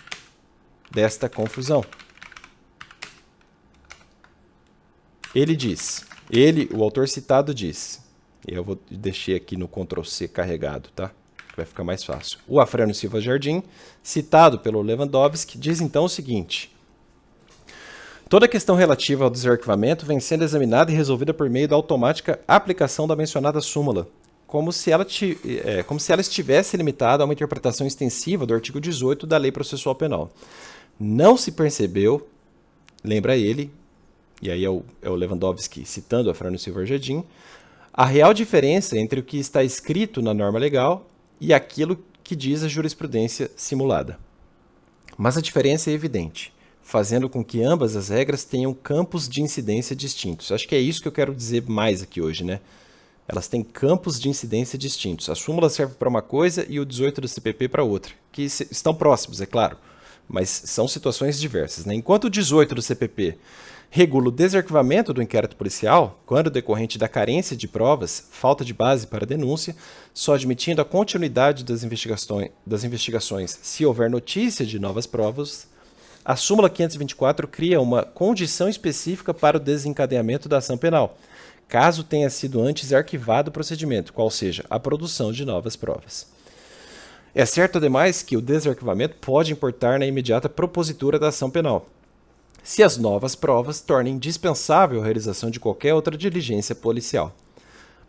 desta confusão. O autor citado diz, eu deixei aqui no Ctrl+C carregado, tá? Vai ficar mais fácil. O Afrânio Silva Jardim, citado pelo Lewandowski, diz então o seguinte: toda a questão relativa ao desarquivamento vem sendo examinada e resolvida por meio da automática aplicação da mencionada súmula, como se ela estivesse limitada a uma interpretação extensiva do artigo 18 da Lei Processual Penal. Não se percebeu, lembra ele, e aí é o Lewandowski citando Afrânio Silva Jardim, a real diferença entre o que está escrito na norma legal e aquilo que diz a jurisprudência simulada. Mas a diferença é evidente, fazendo com que ambas as regras tenham campos de incidência distintos. Acho que é isso que eu quero dizer mais aqui hoje, né? Elas têm campos de incidência distintos. A súmula serve para uma coisa e o 18 do CPP para outra, que estão próximos, é claro, mas são situações diversas, né? Enquanto o 18 do CPP regula o desarquivamento do inquérito policial, quando decorrente da carência de provas, falta de base para denúncia, só admitindo a continuidade das investigações se houver notícia de novas provas, a súmula 524 cria uma condição específica para o desencadeamento da ação penal, caso tenha sido antes arquivado o procedimento, qual seja, a produção de novas provas. É certo, ademais, que o desarquivamento pode importar na imediata propositura da ação penal, se as novas provas tornem indispensável a realização de qualquer outra diligência policial.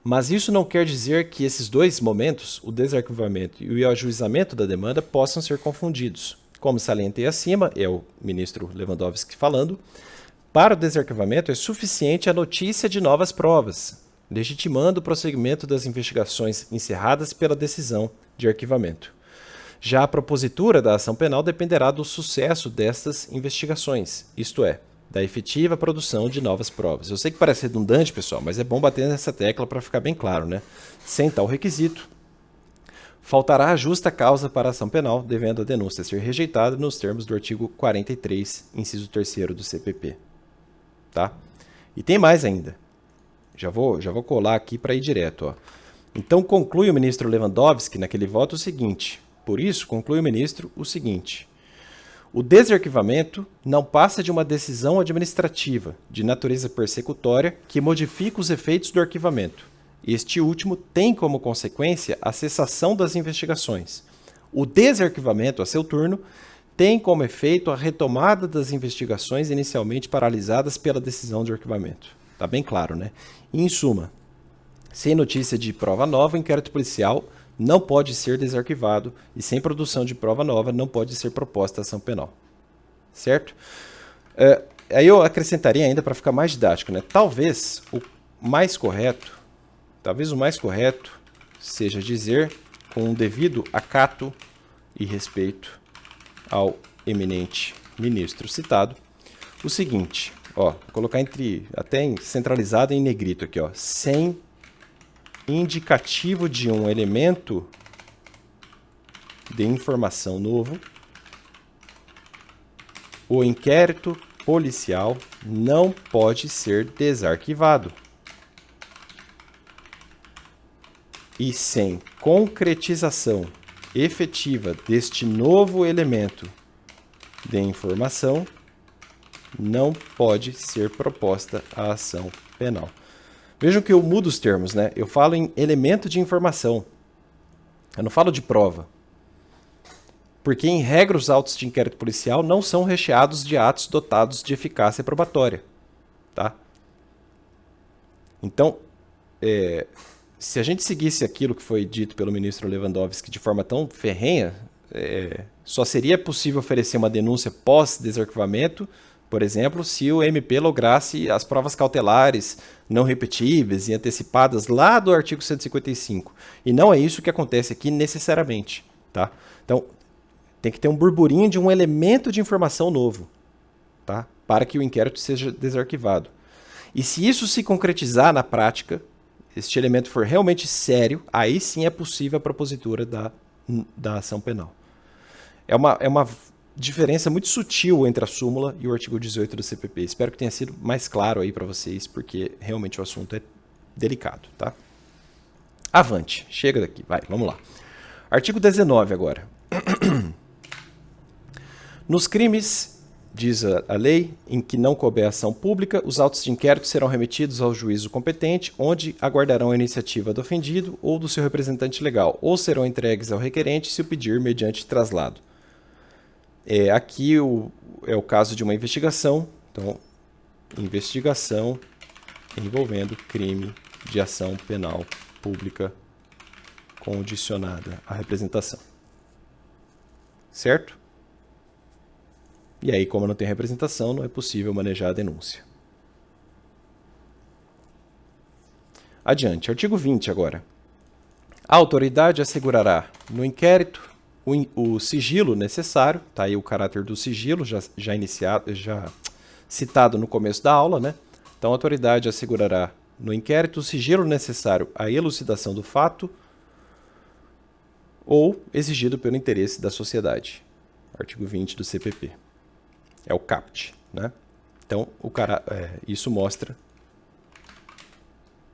Mas isso não quer dizer que esses dois momentos, o desarquivamento e o ajuizamento da demanda, possam ser confundidos. Como salientei acima, é o ministro Lewandowski falando, para o desarquivamento é suficiente a notícia de novas provas, legitimando o prosseguimento das investigações encerradas pela decisão de arquivamento. Já a propositura da ação penal dependerá do sucesso destas investigações, isto é, da efetiva produção de novas provas. Eu sei que parece redundante, pessoal, mas é bom bater nessa tecla para ficar bem claro, né? Sem tal requisito, faltará a justa causa para a ação penal, devendo a denúncia ser rejeitada nos termos do artigo 43, inciso 3º do CPP. Tá? E tem mais ainda. Já vou colar aqui para ir direto. Ó. Então, conclui o ministro Lewandowski naquele voto o seguinte. Por isso, conclui o ministro o seguinte. O desarquivamento não passa de uma decisão administrativa de natureza persecutória que modifica os efeitos do arquivamento. Este último tem como consequência a cessação das investigações. O desarquivamento, a seu turno, tem como efeito a retomada das investigações inicialmente paralisadas pela decisão de arquivamento. Está bem claro, né? E, em suma, sem notícia de prova nova, o inquérito policial não pode ser desarquivado e sem produção de prova nova não pode ser proposta ação penal. Certo? Aí eu acrescentaria ainda para ficar mais didático, né? Talvez o mais correto seja dizer, com um devido acato e respeito ao eminente ministro citado, o seguinte, ó, vou colocar centralizado em negrito aqui, ó, sem indicativo de um elemento de informação novo, o inquérito policial não pode ser desarquivado. E sem concretização efetiva deste novo elemento de informação, não pode ser proposta a ação penal. Vejam que eu mudo os termos, né? Eu falo em elemento de informação. Eu não falo de prova. Porque, em regra, os autos de inquérito policial não são recheados de atos dotados de eficácia probatória. Tá? Então, se a gente seguisse aquilo que foi dito pelo ministro Lewandowski de forma tão ferrenha, só seria possível oferecer uma denúncia pós-desarquivamento, por exemplo, se o MP lograsse as provas cautelares não repetíveis e antecipadas lá do artigo 155. E não é isso que acontece aqui necessariamente. Tá? Então, tem que ter um burburinho de um elemento de informação novo, tá? Para que o inquérito seja desarquivado. E se isso se concretizar na prática, este elemento for realmente sério, aí sim é possível a propositura da ação penal. É uma diferença muito sutil entre a súmula e o artigo 18 do CPP. Espero que tenha sido mais claro aí para vocês, porque realmente o assunto é delicado, tá? Avante, chega daqui, vai, vamos lá. Artigo 19 agora. Nos crimes, diz a lei, em que não couber ação pública, os autos de inquérito serão remetidos ao juízo competente, onde aguardarão a iniciativa do ofendido ou do seu representante legal, ou serão entregues ao requerente se o pedir mediante traslado. Aqui é o caso de uma investigação, então, investigação envolvendo crime de ação penal pública condicionada à representação. Certo? E aí, como não tem representação, não é possível manejar a denúncia. Adiante, artigo 20 agora. A autoridade assegurará no inquérito o sigilo necessário, tá aí o caráter do sigilo, já citado no começo da aula, né? Então, a autoridade assegurará no inquérito o sigilo necessário à elucidação do fato ou exigido pelo interesse da sociedade. Artigo 20 do CPP. É o CAPT, né? Então, isso mostra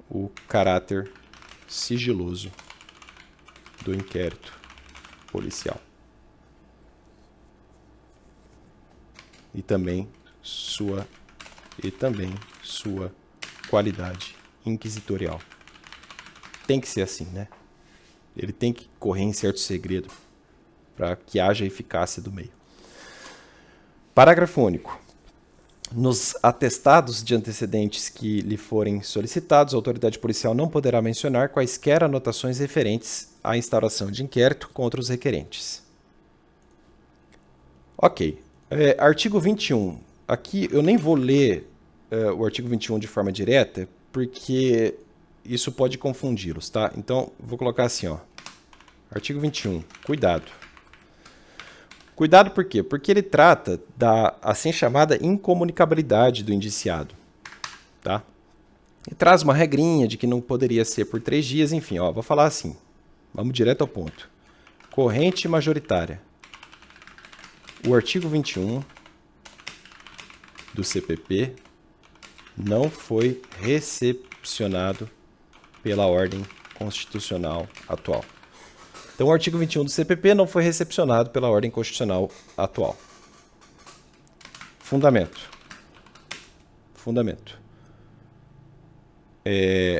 o caráter sigiloso do inquérito policial. E também sua qualidade inquisitorial. Tem que ser assim, né? Ele tem que correr em certo segredo para que haja eficácia do meio. Parágrafo único. Nos atestados de antecedentes que lhe forem solicitados, a autoridade policial não poderá mencionar quaisquer anotações referentes à instauração de inquérito contra os requerentes. Ok. Artigo 21. Aqui eu nem vou ler o artigo 21 de forma direta, porque isso pode confundi-los, tá? Então, vou colocar assim, ó. Artigo 21. Cuidado. Cuidado por quê? Porque ele trata da assim chamada incomunicabilidade do indiciado. Tá? E traz uma regrinha de que não poderia ser por 3 dias, enfim, ó, vou falar assim. Vamos direto ao ponto. Corrente majoritária. O artigo 21 do CPP não foi recepcionado pela ordem constitucional atual. Então, o artigo 21 do CPP não foi recepcionado pela ordem constitucional atual. Fundamento.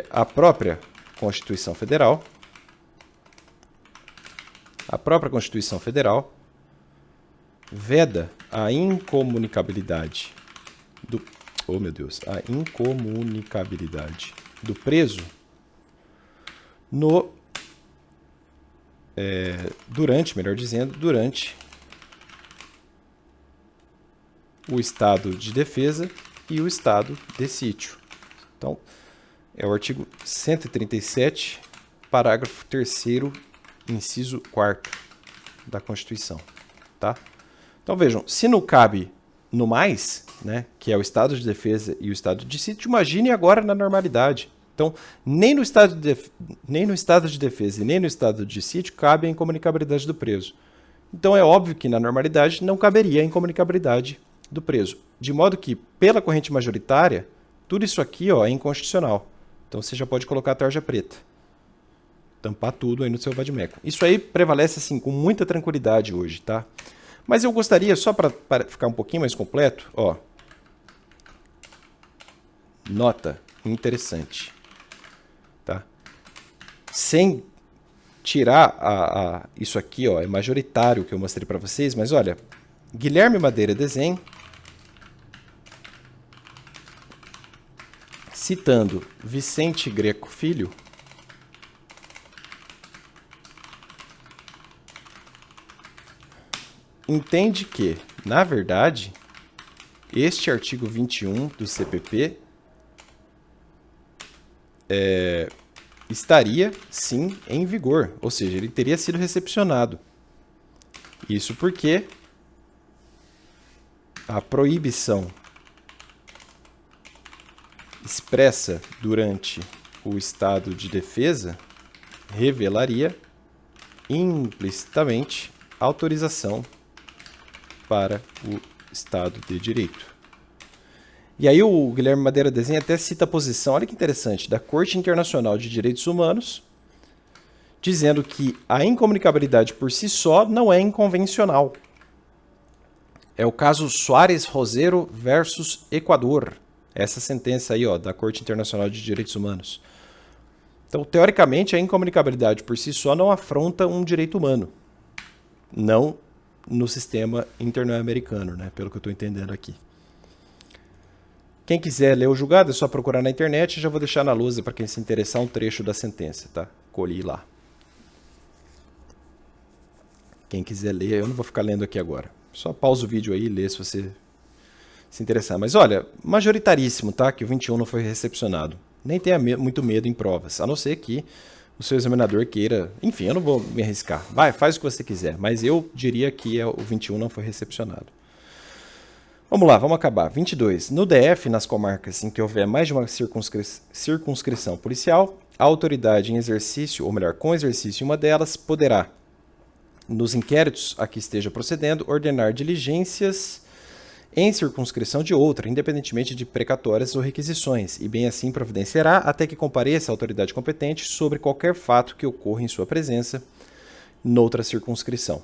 A própria Constituição Federal veda a incomunicabilidade do preso durante o estado de defesa e o estado de sítio. Então, é o artigo 137, parágrafo 3º, inciso 4º da Constituição. Tá? Então, vejam, se não cabe no mais, né, que é o estado de defesa e o estado de sítio, imagine agora na normalidade. Então, nem no estado de defesa e nem no estado de sítio cabe a incomunicabilidade do preso. Então, é óbvio que na normalidade não caberia a incomunicabilidade do preso. De modo que, pela corrente majoritária, tudo isso aqui ó, é inconstitucional. Então, você já pode colocar a tarja preta. Tampar tudo aí no seu vadimeco. Isso aí prevalece assim com muita tranquilidade hoje, tá? Mas eu gostaria, só para ficar um pouquinho mais completo, ó. Nota interessante. Tá? Sem tirar isso aqui, ó, é majoritário que eu mostrei para vocês, mas olha, Guilherme Madeira Desen, citando Vicente Greco Filho, entende que, na verdade, este artigo 21 do CPP estaria, sim, em vigor, ou seja, ele teria sido recepcionado. Isso porque a proibição expressa durante o estado de defesa revelaria implicitamente autorização para o Estado de Direito. E aí o Guilherme Madeira Desen até cita a posição, olha que interessante, da Corte Internacional de Direitos Humanos, dizendo que a incomunicabilidade por si só não é inconvencional. É o caso Soares Rosero versus Equador. Essa sentença aí, ó, da Corte Internacional de Direitos Humanos. Então, teoricamente, a incomunicabilidade por si só não afronta um direito humano. Não no sistema interamericano, né? Pelo que eu estou entendendo aqui. Quem quiser ler o julgado é só procurar na internet. Já vou deixar na lousa para quem se interessar um trecho da sentença, tá? Colhi lá. Quem quiser ler, eu não vou ficar lendo aqui agora. Só pausa o vídeo aí e lê se você se interessar. Mas olha, majoritaríssimo, tá? Que o 21 não foi recepcionado. Nem tenha muito medo em provas, a não ser que o seu examinador queira... Enfim, eu não vou me arriscar. Vai, faz o que você quiser. Mas eu diria que o 21 não foi recepcionado. Vamos lá, vamos acabar. 22. No DF, nas comarcas em que houver mais de uma circunscrição policial, a autoridade em exercício, ou melhor, com exercício em uma delas, poderá, nos inquéritos a que esteja procedendo, ordenar diligências em circunscrição de outra, independentemente de precatórias ou requisições, e bem assim providenciará até que compareça a autoridade competente sobre qualquer fato que ocorra em sua presença noutra circunscrição.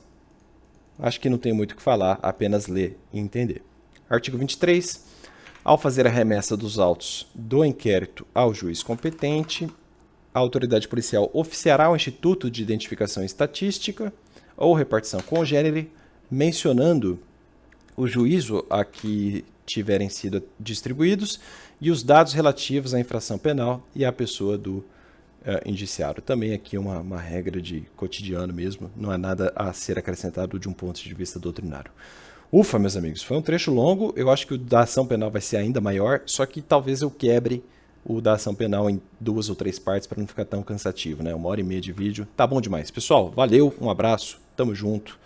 Acho que não tem muito o que falar, apenas ler e entender. Artigo 23. Ao fazer a remessa dos autos do inquérito ao juiz competente, a autoridade policial oficiará ao Instituto de Identificação Estatística ou Repartição Congênere, mencionando o juízo a que tiverem sido distribuídos e os dados relativos à infração penal e à pessoa do indiciado. Também aqui uma regra de cotidiano mesmo, não há nada a ser acrescentado de um ponto de vista doutrinário. Ufa, meus amigos, foi um trecho longo, eu acho que o da ação penal vai ser ainda maior, só que talvez eu quebre o da ação penal em 2 ou 3 partes para não ficar tão cansativo, né? 1h30 de vídeo, tá bom demais. Pessoal, valeu, um abraço, tamo junto.